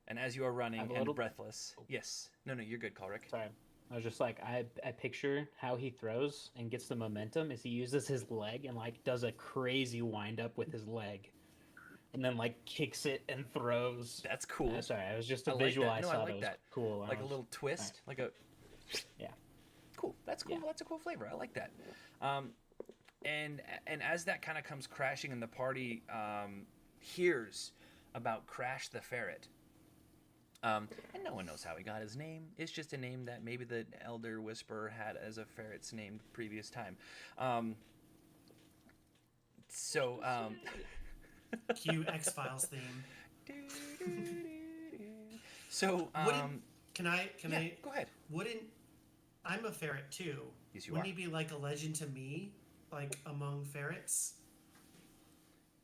And as you are running I'm a and little- breathless, yes. No, you're good, Colric. Sorry. I was just like, I picture how he throws and gets the momentum is he uses his leg and like does a crazy wind up with his leg. And then like kicks it and throws. That's cool. Sorry, I was just I a like visual that. I No, I saw like that was that. cool. and I Like a was- little twist, like a Yeah. Cool. That's cool. Yeah. That's a cool flavor. I like that. And as that kind of comes crashing and the party hears about Crash the Ferret, and no one knows how he got his name. It's just a name that maybe the Elder Whisperer had as a ferret's name previous time. Cue X-Files theme. So, Can I? go ahead. I'm a ferret too. Yes, you Wouldn't are. he be like a legend to me, like among ferrets?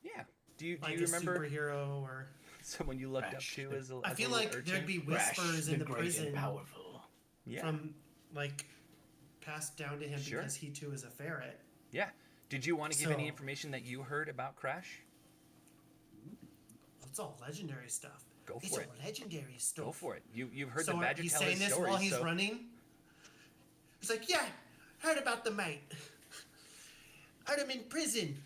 Yeah. Do you Like a remember superhero or? someone you looked Crash up to as a I feel little like urchin? there'd be Crash, whispers in the great prison and powerful. Yeah. from like passed down to him Sure. because he too is a ferret. Yeah. Did you want to give any So- information that you heard about Crash? It's all legendary stuff. Go It's for it. all legendary stuff. Go for it. You've heard So the badger he's tell saying his this story. while he's so running. He's like, yeah, heard about the mate. Heard him in prison.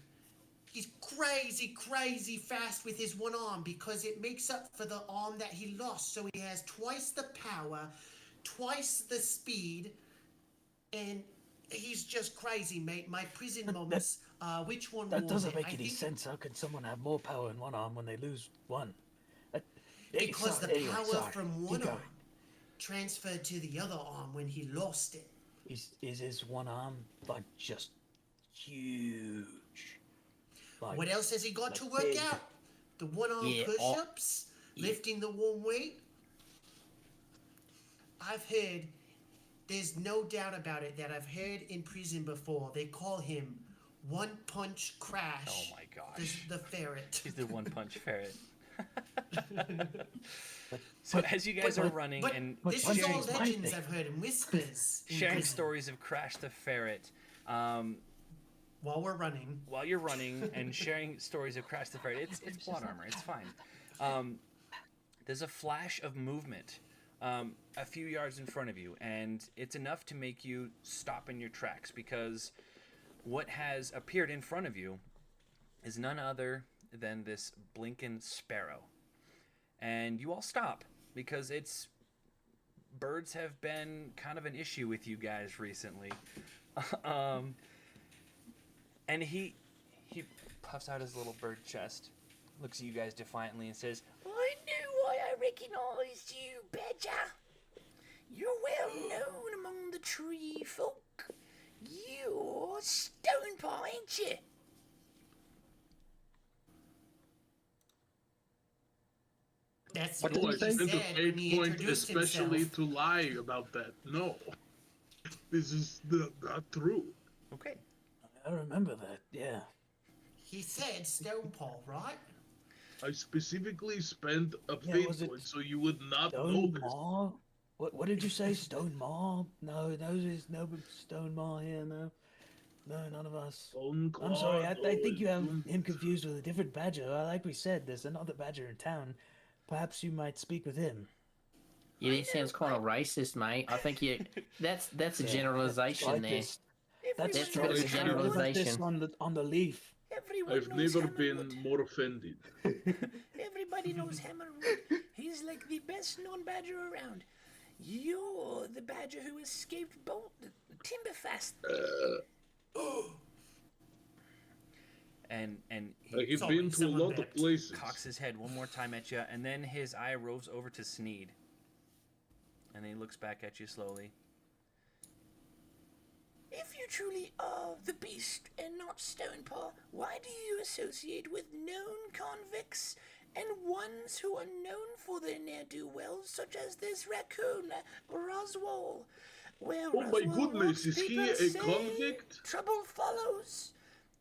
He's crazy fast with his one arm because it makes up for the arm that he lost. So he has twice the power, twice the speed, and he's just crazy, mate. My prison moments. Which one That was doesn't it? make I any think sense. How can someone have more power in one arm when they lose one? Because the Anyway, power sorry. from Keep one going. arm transferred to the other arm when he lost it. Is his one arm like just huge? Like, What else has he got like to work big. out? The one arm Yeah, push ups? Lifting the warm weight? I've heard, there's no doubt about it, that I've heard in prison before, they call him One Punch Crash. Oh my gosh. The ferret. He's the One Punch Ferret. So as you guys are running and this is all sharing, legends I've heard and whispers. in sharing prison. stories of Crash the Ferret, While we're running. while you're running and sharing stories of Crash the Ferret, it's plot armor. It's fine. There's a flash of movement a few yards in front of you, and it's enough to make you stop in your tracks because what has appeared in front of you is none other than this blinking sparrow. And you all stop because birds have been kind of an issue with you guys recently. And he puffs out his little bird chest, looks at you guys defiantly, and says, "I knew why I recognized you, Badger. You're well known among the tree folk. You're Stonepaw, ain't you?" That's What what did No, you I say? spent a said when he fate point introduced especially himself. to lie about that. No. This is not true. Okay. I remember that. Yeah. He said Stonepaw, right? I specifically spent a Yeah, fate was it point so you would not know Stone this. Maw? What did you say? Stone Maw? No, there's no Stone Maw here. No, none of us. Stone I'm sorry. Claw, I think you have no, him confused with a different badger. Like we said, there's another badger in town. Perhaps you might speak with him. Yeah, that sounds kind of racist, mate. I think that's a generalization there. Strikers. That's That's a bit of a strikers. Look at this generalization. on the leaf. Everyone I've knows never Hammerwood. been more offended. Everybody knows Hammerwood. He's like the best known badger around. You're the badger who escaped Timberfast. And he I've been to a lot of places. cocks his head one more time at you, and then his eye roves over to Sneed. And then he looks back at you slowly. If you truly are the beast and not Stonepaw, why do you associate with known convicts and ones who are known for their ne'er-do-wells, such as this raccoon, Roswell? Well, Oh my Roswell goodness, once is he people a say convict? Trouble follows.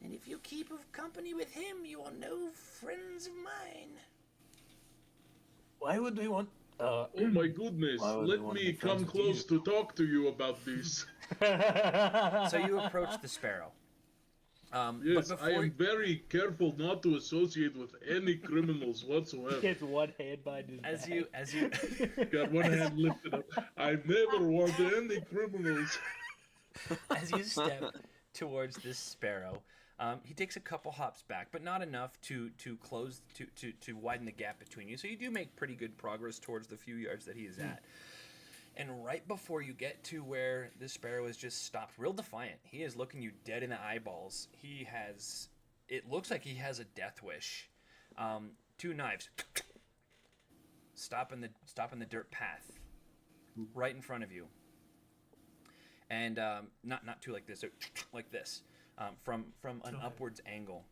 And if you keep of company with him, you are no friends of mine. Why would we want? Oh my goodness, Why would we let want to me be friends come with close you? to talk to you about this. So you approach the sparrow. Yes, but I am very careful not to associate with any criminals whatsoever. Gets one hand behind his as back. you Got one hand lifted up. I never want any criminals. as you step towards this sparrow, he takes a couple hops back, but not enough to close to widen the gap between you. So you do make pretty good progress towards the few yards that he is at. And right before you get to where the sparrow is just stopped, real defiant, he is looking you dead in the eyeballs. It looks like he has a death wish. 2 knives. Stop in the dirt path, right in front of you. And not two like this, like this, from an upwards angle.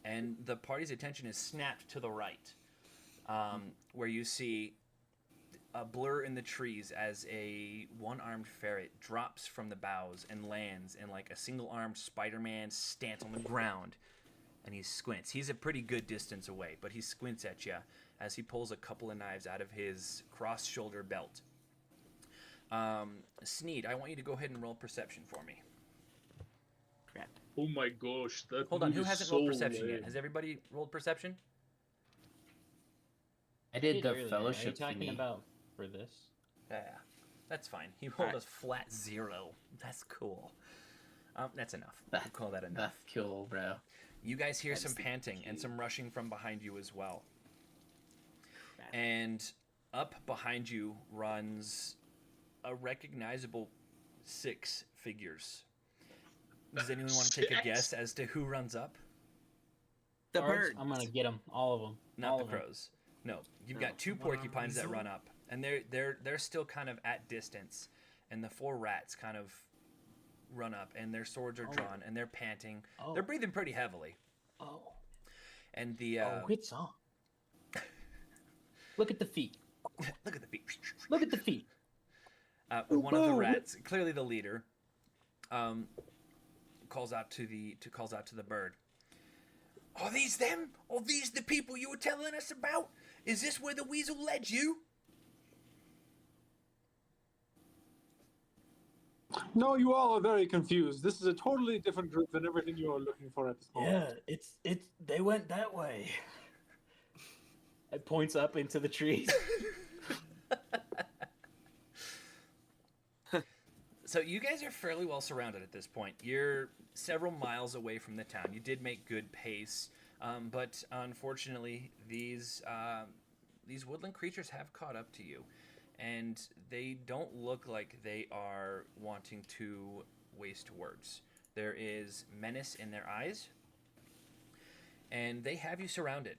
And the party's attention is snapped to the right, where you see a blur in the trees as a one-armed ferret drops from the boughs and lands in like a single-armed Spider-Man stance on the ground, and he squints. He's a pretty good distance away, but he squints at you as he pulls a couple of knives out of his cross-shoulder belt. Sneed, I want you to go ahead and roll perception for me. Crap. Oh my gosh, that Hold on, move who is hasn't so rolled perception lame. yet? Has everybody rolled perception? I did the Really? Are you fellowship talking thingy. about for this? Yeah, that's fine. He rolled a flat 0. That's cool. That's enough. We'll call that enough. That's cool, bro. You guys hear some That's panting and some rushing from behind you as well. And up behind you runs a recognizable 6 figures. Does anyone want to take a 6? guess as to who runs up? The Birds? bird. I'm gonna get them, all of them. Not all the of 'em. crows. No, you've got 2 porcupines that run up, and they're still kind of at distance, and the 4 rats kind of run up, and their swords are drawn, and they're panting. Oh. They're breathing pretty heavily, Oh, and the it's on. Look at the feet. look at the feet. Look at the feet. One of the rats, clearly the leader, calls out to the bird. Are these them? Are these the people you were telling us about? Is this where the weasel led you? No, you all are very confused. This is a totally different group than everything you are looking for at this moment. Yeah, it's they went that way. It points up into the trees. So you guys are fairly well surrounded at this point. You're several miles away from the town. You did make good pace, but unfortunately, these woodland creatures have caught up to you, and they don't look like they are wanting to waste words. There is menace in their eyes, and they have you surrounded.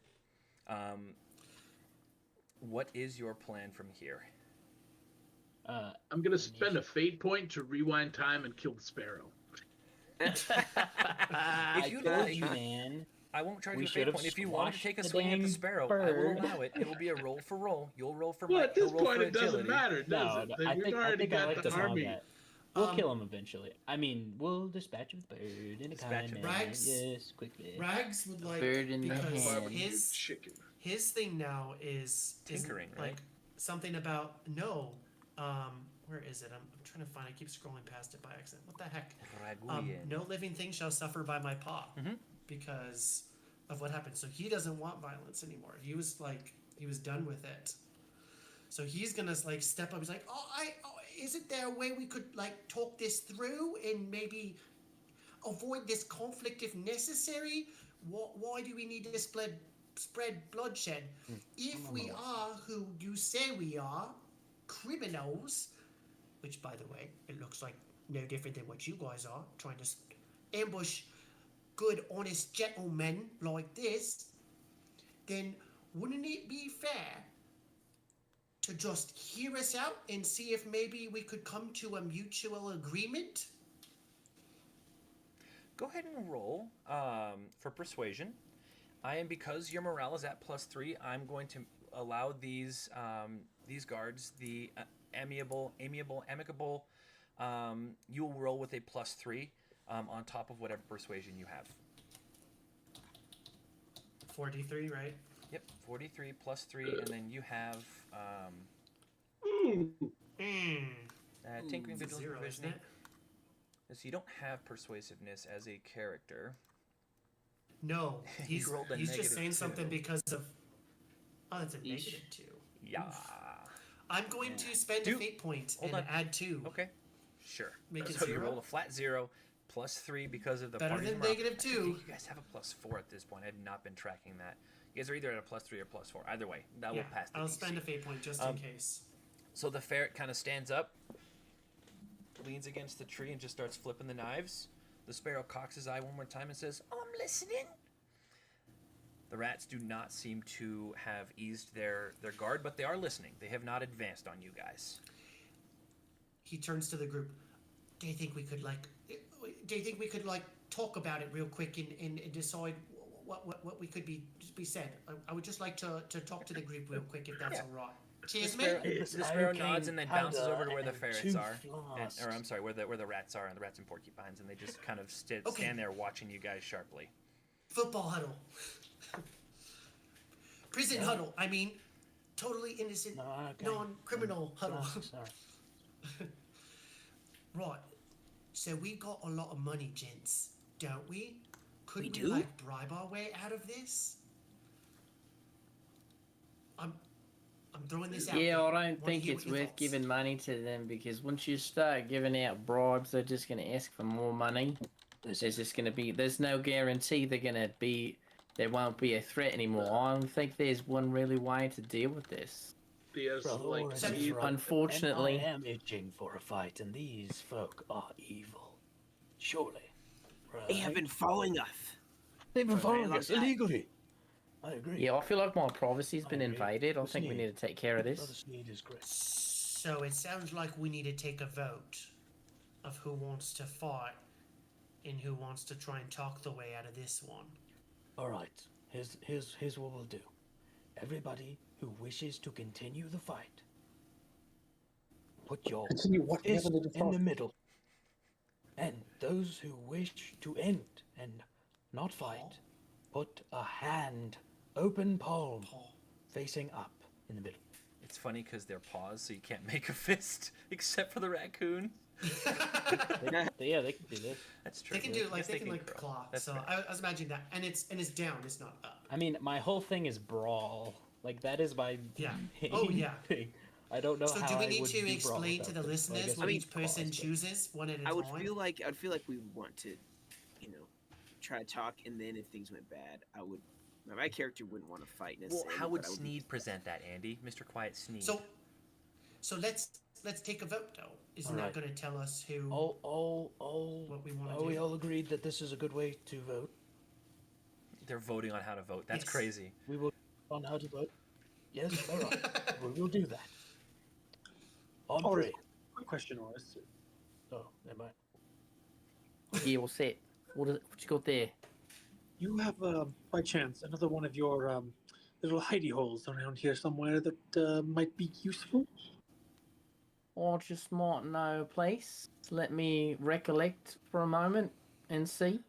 What is your plan from here? I'm gonna spend a fate point to rewind time and kill the sparrow. If you told like, you, man. I won't charge We you a fate should've point. If you want to squashed take a the swing at the dang sparrow, I bird. will allow it. It will be a roll for roll. You'll roll for Well, might. at this He'll roll point, for it doesn't agility. matter, does No, it? I We've think already I got like the the army. combat. We'll kill him eventually. I mean, we'll dispatch him with bird in a Dispatch kind him. manner. Rags? Yes, quickly. Rags would like Bird in the because hand. Chicken. his thing now is Tinkering, like right? something about where is it? I'm trying to find. I keep scrolling past it by accident. What the heck? Raguyen. No living thing shall suffer by my paw Mhm. because of what happened. So he doesn't want violence anymore. He was done with it. So he's gonna like step up. He's like, isn't there a way we could like talk this through and maybe avoid this conflict if necessary? Why do we need to spread bloodshed? If we are who you say we are, criminals, which by the way, it looks like no different than what you guys are, trying to ambush good, honest gentlemen like this, then wouldn't it be fair to just hear us out and see if maybe we could come to a mutual agreement? Go ahead and roll for persuasion. Because your morale is at +3, I'm going to allow these guards the amicable. You will roll with a +3 on top of whatever persuasion you have. 43, right? Yep, 43 +3, and then you have tinkering, It's a vigilance, 0, isn't provisioning. it? So you don't have persuasiveness as a character. No, he's rolled a just saying -2. something because of. Oh, that's a Yeesh. -2. Yeah. I'm going to spend a fate point Hold and on. add 2. Okay. Sure. Make it so you 0? roll a flat 0 +3 because of the Better party's than morale. -2. I think you guys have a +4 at this point. I have not been tracking that. You guys are either at a +3 or +4. Either way, that will pass the I'll DC. spend a fate point just in case. So the ferret kind of stands up, leans against the tree, and just starts flipping the knives. The sparrow cocks his eye one more time and says, "I'm listening." The rats do not seem to have eased their guard, but they are listening. They have not advanced on you guys. He turns to the group. Do you think we could talk about it real quick and decide what we could be said? I would just like to talk to the group real quick if that's all right. Cheers, mate. The sparrow nods and then bounces over to where the ferrets are, or I'm sorry, where the rats are, and the rats and porcupines, and they just kind of stand there watching you guys sharply. Football huddle. Prison huddle. I mean, totally innocent, non-criminal huddle. Sorry. Right. So we got a lot of money, gents, don't we? Could we do? like bribe our way out of this? I'm throwing this out. Yeah, there. I don't Wanna think hear it's what your worth thoughts. giving money to them because once you start giving out bribes, they're just going to ask for more money. There's just going to be, there's no guarantee there won't be a threat anymore. I don't think there's one really way to deal with this. There's Brother like Oren is see- right, Unfortunately- and I am itching for a fight, and these folk are evil. Surely. Right? They have been following us. They've been for a very following long us time. illegally. I agree. Yeah, I feel like my privacy's been I agree. invaded. I What's think we new? need to take care of Brother this. Sneed is great. So it sounds like we need to take a vote of who wants to fight and who wants to try and talk the way out of this one. All right. Here's what we'll do. Everybody who wishes to continue the fight, put your Continue what? fist Never did in the fight. middle, and those who wish to end and not fight, put a hand, open palm, facing up in the middle. It's funny because they're paws, so you can't make a fist except for the raccoon. Yeah, they can do this. That's true. They can do it like Yes, they can like curl. claw. That's So fair. I was imagining that, and it's down. It's not up. I mean, my whole thing is brawl. Like that is my Yeah. main Oh, yeah. thing. I don't know So how do we I need would to do brawl explain to without the them. Well, I listeners guess what we each could pause, person but- chooses one at a I would time? feel like we would want to, try to talk, and then if things went bad, my character wouldn't want to fight Well, necessarily. how would but I Sneed present that, Andy? Mr. Quiet Sneed. So let's take a vote though. Isn't Alright. that going to tell us who What we want to Are we do? all agreed that this is a good way to vote? They're voting on how to vote. That's Yes. crazy. We will on how to vote. Yes, all right. We will do that. On Oris, three. quick question, Oris. Oh, am I? Yeah, all set. What you got there? You have, by chance, another one of your little hidey holes around here somewhere that might be useful? I just might know a place. Let me recollect for a moment and see.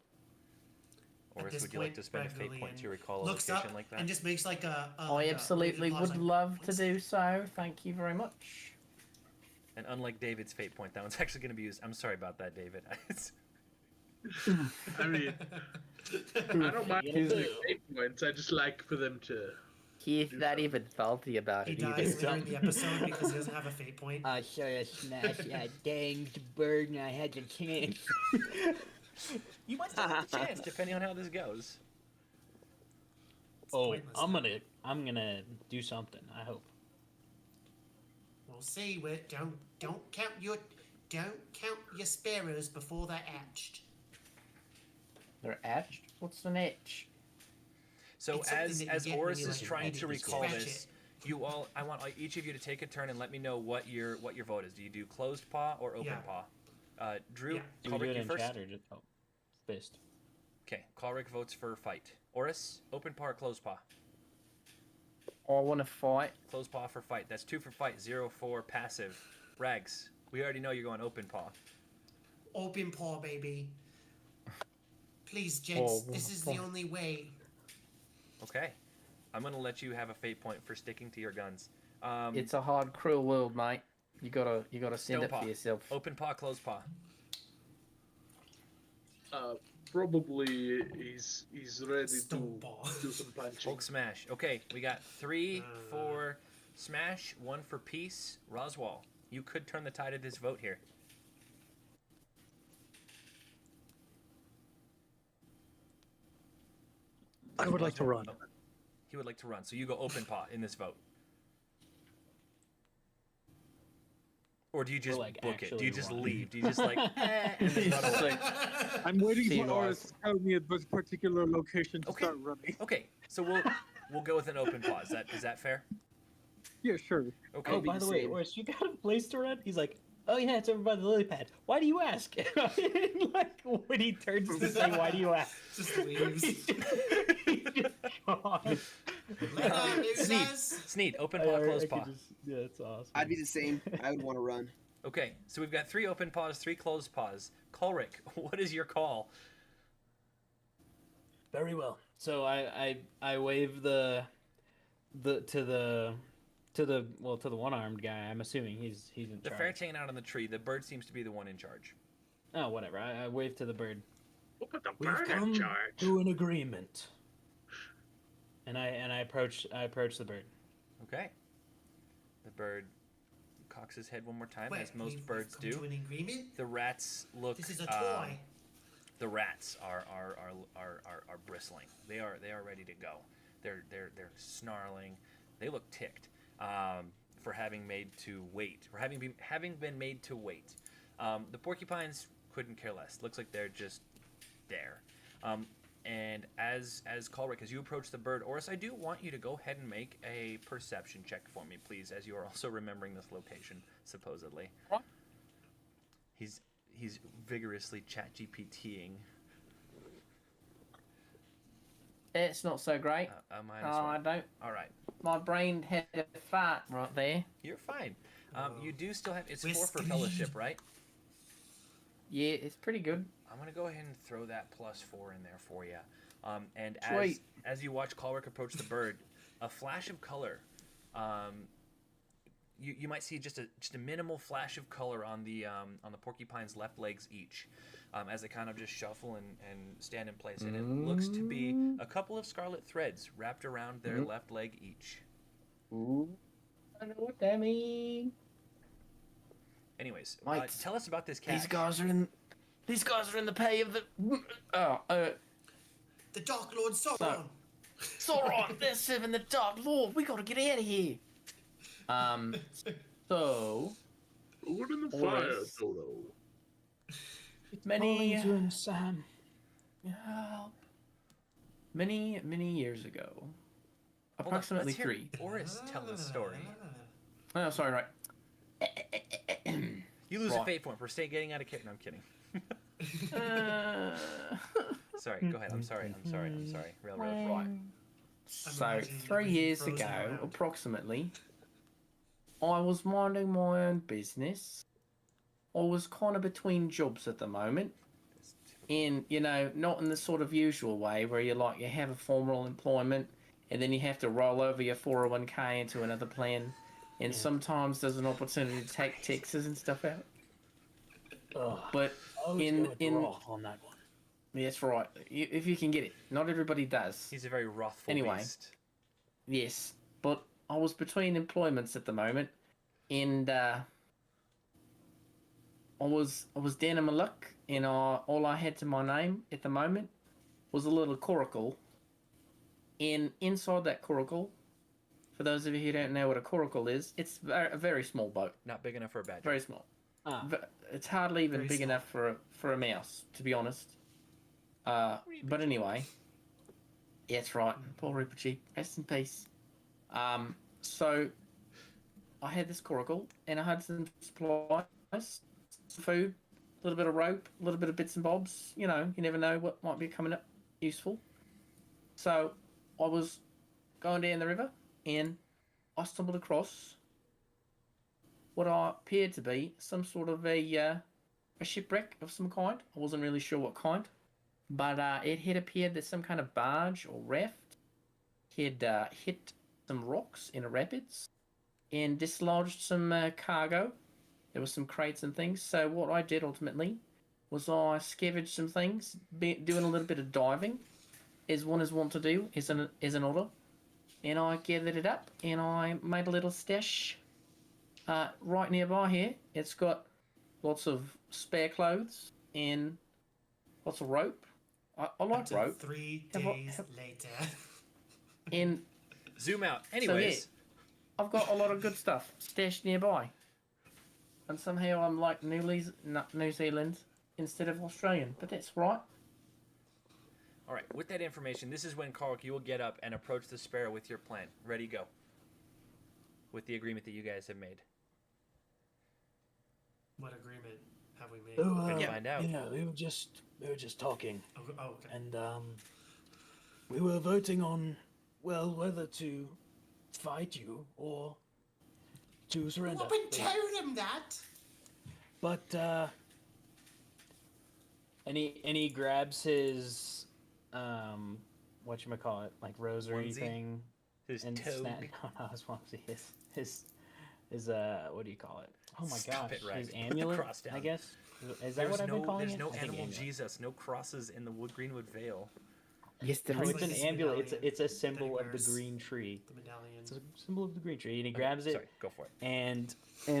Oris, this would you like point, to spend a fate point to recall a looks location up like that? and just makes like a I absolutely would love to do so. Thank you very much. And unlike David's fate point, that one's actually going to be used. I'm sorry about that, David. I mean, I don't mind using fate points. I just like for them to. He's not even salty about He it dies either. during the episode because he doesn't have a fate point. I saw a smash that danged bird and I had the chance. You might still have a chance, depending on how this goes. Oh, pointless I'm gonna do something. I hope. We'll see. Don't count your sparrows before they're hatched. They're etched? What's an etch? So It's something as that you as get when Oris you, is like, trying edit to it, recall scratch this, it. I want each of you to take a turn and let me know what your vote is. Do you do closed paw or open Yeah. paw? Drew, Yeah. Do we do Ulrich, it you in first. chat or just fist? Okay, Ulrich votes for fight. Oris, open paw or closed paw? I want to fight. Closed paw for fight. That's 2 for fight, 0 for passive. Rags, we already know you're going open paw. Open paw, baby. Please, gents. Oh, This is paw. the only way. Okay, I'm gonna let you have a fate point for sticking to your guns. It's a hard, cruel world, mate. You gotta send Stone it paw. for yourself. Open paw, closed paw. Probably he's ready Stone to paw. do some punching. Hulk smash. Okay, we got 3 for smash, 1 for peace. Roswell, you could turn the tide of this vote here. I would like to run. Oh, he would like to run, so you go open paw in this vote. Or do you just like, book it? Do actually you just run. leave? Do you just like, and then run away? I'm waiting See for you Oris guys. to tell me a particular location to Okay. start running. Okay, so we'll go with an open paw. Is that fair? Yeah, sure. Okay. Oh, by the way, same. Oris, you got a place to run? He's like, oh yeah, it's over by the lily pad. Why do you ask? Like when he turns to say, why do you ask? Just leaves. He's just gone. Sneed, open paw, closed paw. Yeah, it's awesome. I'd be the same. I would want to run. Okay, so we've got 3 open paws, 3 closed paws. Ulrich, what is your call? Very well. So I wave to the one-armed guy. I'm assuming he's in The charge. fair chain out on the tree. The bird seems to be the one in charge. Oh, whatever. I wave to the bird. We'll put the We've bird in come charge. to an agreement. And I approach the bird. Okay. The bird cocks his head one more time, Wait, as most we've birds come do. to an agreement? The rats look. This is a toy. The rats are bristling. They are ready to go. They're snarling. They look ticked for having made to wait. For having been made to wait. The porcupines couldn't care less. Looks like they're just there. And as Ulrich, as you approach the bird, Oris, I do want you to go ahead and make a perception check for me, please, as you are also remembering this location, supposedly. What? He's vigorously chat GPTing. It's not so great. A minus Oh, I one. don't. All right, My brain had a fart right there. you're fine. You do still have it's 4 for Whiskey. fellowship, right? Yeah, it's pretty good. I'm gonna go ahead and throw that +4 in there for you. And Sweet. as you watch Colrick approach the bird, a flash of color. You might see just a minimal flash of color on the porcupine's left legs each, as they kind of just shuffle and stand in place. And it looks to be a couple of scarlet threads wrapped around their left leg each. Ooh, I know what that means. Anyways, Mate, tell us about this cat. These guys are in the pay of the. The Dark Lord Sauron. Sauron, they're serving the Dark Lord. We gotta get out of here. So. Put in the fire, Toto. Many. Doing, Sam. Many years ago. Approximately 3. Boris, tell the story. Oh, sorry, right. You lose a fate point for getting out of kit. No, I'm kidding. Sorry, go ahead. I'm sorry. Railroad. Right. So, 3 years ago, approximately, I was minding my own business. I was kind of between jobs at the moment. In, not in the sort of usual way where you have a formal employment and then you have to roll over your 401k into another plan. And sometimes there's an opportunity to take taxes and stuff out. But in on that one. That's right. If you can get it, not everybody does. He's a very wrathful beast. Yes, but I was between employments at the moment, and I was down in my luck, and all I had to my name at the moment was a little coracle, and inside that coracle, for those of you who don't know what a coracle is, it's a very small boat. Not big enough for a badger. Very small. It's hardly even big enough for a mouse, to be honest. But anyway, yeah, that's right. Poor Ripperchi, rest in peace. So I had this coracle, and I had some supplies, some food, a little bit of rope, a little bit of bits and bobs. You never know what might be coming up useful. So I was going down the river, and I stumbled across what appeared to be some sort of a shipwreck of some kind. I wasn't really sure what kind, but it had appeared that some kind of barge or raft had hit some rocks in a rapids and dislodged some cargo. There was some crates and things. So what I did ultimately was I scavenged some things, doing a little bit of diving, as one is wont to do as an otter, and I gathered it up and I made a little stash right nearby here. It's got lots of spare clothes and lots of rope. I like rope. 3 days later. And zoom out. Anyways, so yeah, I've got a lot of good stuff stashed nearby. And somehow I'm like New Zealand instead of Australian, but that's right. All right, with that information, this is when, Karlk, you will get up and approach the sparrow with your plan. Ready, go. With the agreement that you guys have made. What agreement have we made? Oh, We're gonna find out. Yeah, we were just talking, okay. and we were voting on whether to fight you or to surrender. Well, but tell him that. But and he grabs his whatchamacallit, like rosary Onesie? thing, His and toga. no, his onesie, his what do you call it? Oh my Stop gosh, it, right. his Put the amulet, cross down. I guess. Is that what I've been calling There's it? no I think animal amulet. Jesus, no crosses in the Greenwood Vale. Yes, there No, is. it's an His amulet. medallion It's a that symbol he of the wears. green tree. The medallion. It's a symbol of the green tree, and he grabs it. Sorry, go for it. and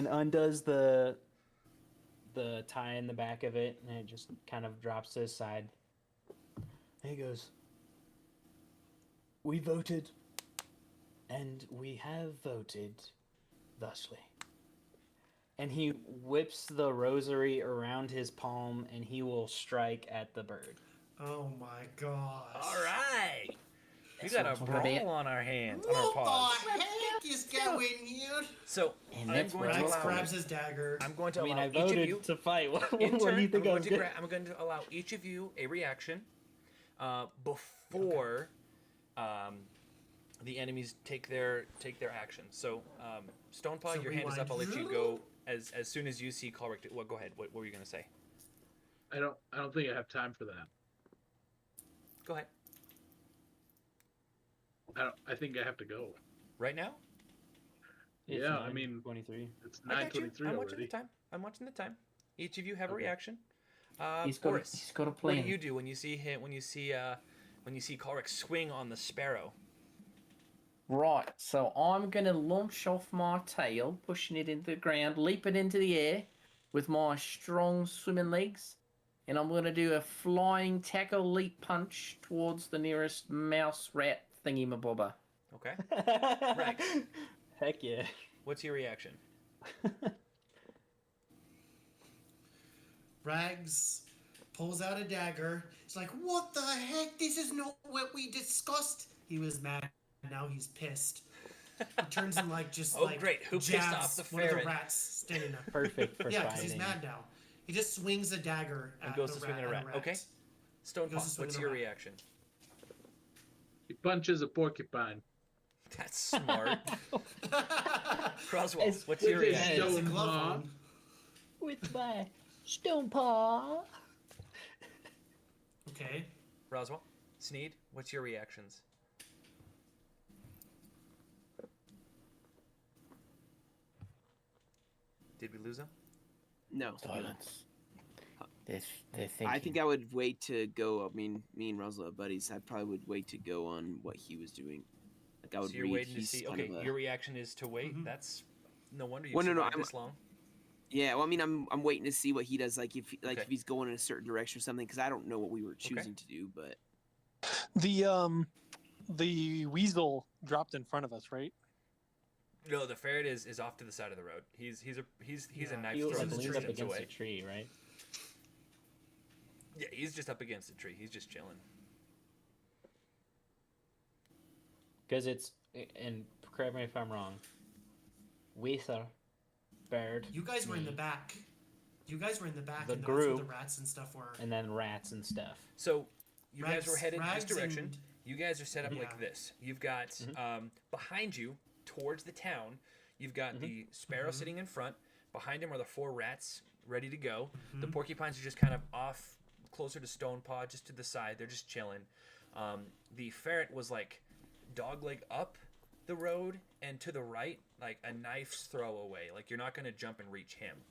undoes the tie in the back of it, and it just kind of drops to his side. And he goes, "We voted, and we have voted thusly." And he whips the rosary around his palm, and he will strike at the bird. Oh my gosh. All right. We got a what I'm brawl on our hands, on our What paws. the heck is going here? So And I'm that's going what to Rex allow. grabs his dagger. I'm going to I mean, allow I each of voted you. to fight. What In do turn, you think I'm going to allow each of you a reaction before the enemies take their action. So, Stonepaw, So your hand is up. I'll rewind. let you go as soon as you see Colrick. Well, go ahead. What were you going to say? I don't think I have time for that. Go ahead. I think I have to go. Right now? It's Yeah, I mean, 23. it's I got you. 9:23 I'm watching the already. time. I'm watching the time. Each of you have a Okay. reaction. He's got Boris, a what plan. do you do when you see him? When you see Ulrich swing on the sparrow? Right, so I'm gonna launch off my tail, pushing it into the ground, leap it into the air with my strong swimming legs, and I'm gonna do a flying tackle leap punch towards the nearest mouse rat thingy mabobber. Okay. Rex, Heck yeah. what's your reaction? Rags pulls out a dagger. He's like, "What the heck? This is not what we discussed." He was mad. Now he's pissed. He turns and Oh, great. Who pissed jabs off the one of ferret? the rats standing there. Perfect for Yeah, because fighting. he's mad now. He just swings a dagger at And goes the to swing at a rat. Okay. Stone He goes Paw, to swing what's at a your rat. reaction? He punches a porcupine. That's smart. Croswell, It's what's your with his reaction? He has a stone glove paw. on. With my stone paw. Okay. Roswell, Sneed, what's your reactions? Did we lose him? No. Silence. They're thinking. I think I would wait to go. I mean, me and Roswell are buddies. I probably would wait to go on what he was doing. Like I would So you're read. waiting to He's see. kind Okay, of a- your reaction is to wait. Mhm. That's no wonder you Well, no, survived I'm- this long. Yeah, well, I mean, I'm waiting to see what he does. Like if Okay. if he's going in a certain direction or something, because I don't know what we were choosing to do. But The weasel dropped in front of us, right? No, the ferret is off to the side of the road. He's a Yeah. knife He throw like the leans distance up against away. a tree, right? Yeah, he's just up against a tree. He's just chilling. Because it's, and correct me if I'm wrong, Weather, bird, You guys were in the me, back. You guys were in the back, The and that's where the group. rats and stuff were. and then rats and stuff. So you guys were Rags- headed Rags this direction. and- You guys are set up Yeah. like this. You've got behind you, towards the town, you've got the sparrow sitting in front. Behind him are the 4 rats ready to go. The porcupines are just kind of off, closer to Stone Paw, just to the side. They're just chilling. The ferret was like dogleg up the road and to the right, like a knife's throw away. Like you're not going to jump and reach him.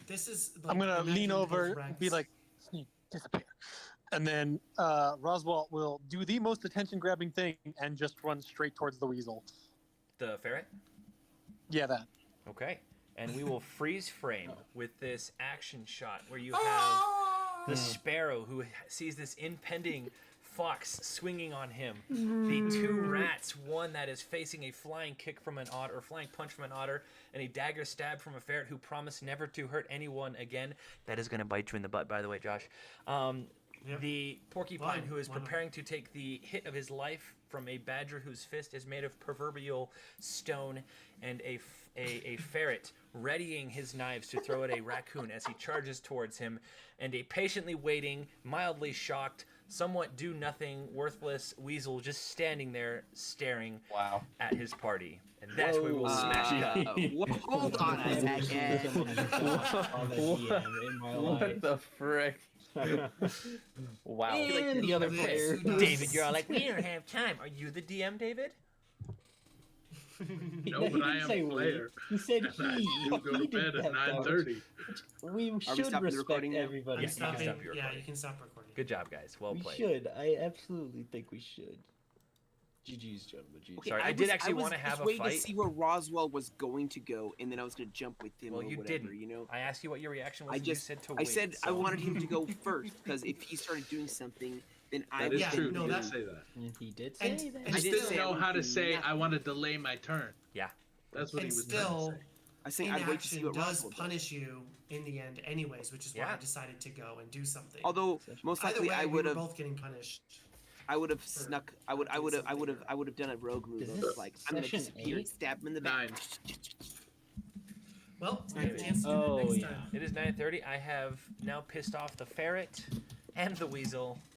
This is. I'm gonna imagine lean if over, Rags- be like, "Sneak, disappear," and then Roswell will do the most attention-grabbing thing and just run straight towards the weasel. The ferret? Yeah, that. Okay. And we will freeze frame with this action shot where you have the sparrow who sees this impending fox swinging on him. The 2 rats, one that is facing a flying kick from an otter, or flying punch from an otter, and a dagger stab from a ferret who promised never to hurt anyone again. That is going to bite you in the butt, by the way, Josh. Yep. The porcupine who is One of- preparing to take the hit of his life from a badger whose fist is made of proverbial stone, and a ferret readying his knives to throw at a raccoon as he charges towards him, and a patiently waiting, mildly shocked, somewhat do-nothing, worthless weasel just standing there staring at his party. And that's where we'll smash it up. Hold on a second. What the frick? Wow. And the other player. David, you're all like, we don't have time. Are you the DM, David? No, He but I didn't am say a we. player. He said And I he. do go to He bed didn't at have that. 9:30. We should stopping the respect recording now? everybody. I'm Yeah, you can stopping. stop your Yeah, recording. you can stop recording. Good job, guys. Well We played. should. I absolutely think we should. GG's, gentlemen. GG's. Okay, Sorry, I I did was- actually I was wanna have just a waiting fight. to see where Roswell was going to go, and then I was going to jump with him Well, or you whatever. didn't. You know. I asked you what your reaction was, I and just you said to I wait. said I so- wanted him to go first because if he started doing something, then I That would. is Yeah, true. no, He did that- say that. And he did And- say that. and I still- didn't know how to say nothing. I want to delay my turn. Yeah. That's what And he was still, trying to say. I think I'd wait to see inaction what does Roswell does. punish you in the end, anyways, which is why Yeah. I decided to go and do something. Although most Either likely way, I we would were have. both getting punished. I would have for snuck. I not would doing have done a rogue move. Is Of this like I'm gonna session disappear and 8? stab him in the back. 9. Well, I have a chance to do Oh, that next yeah. time. It is 9:30. I have now pissed off the ferret and the weasel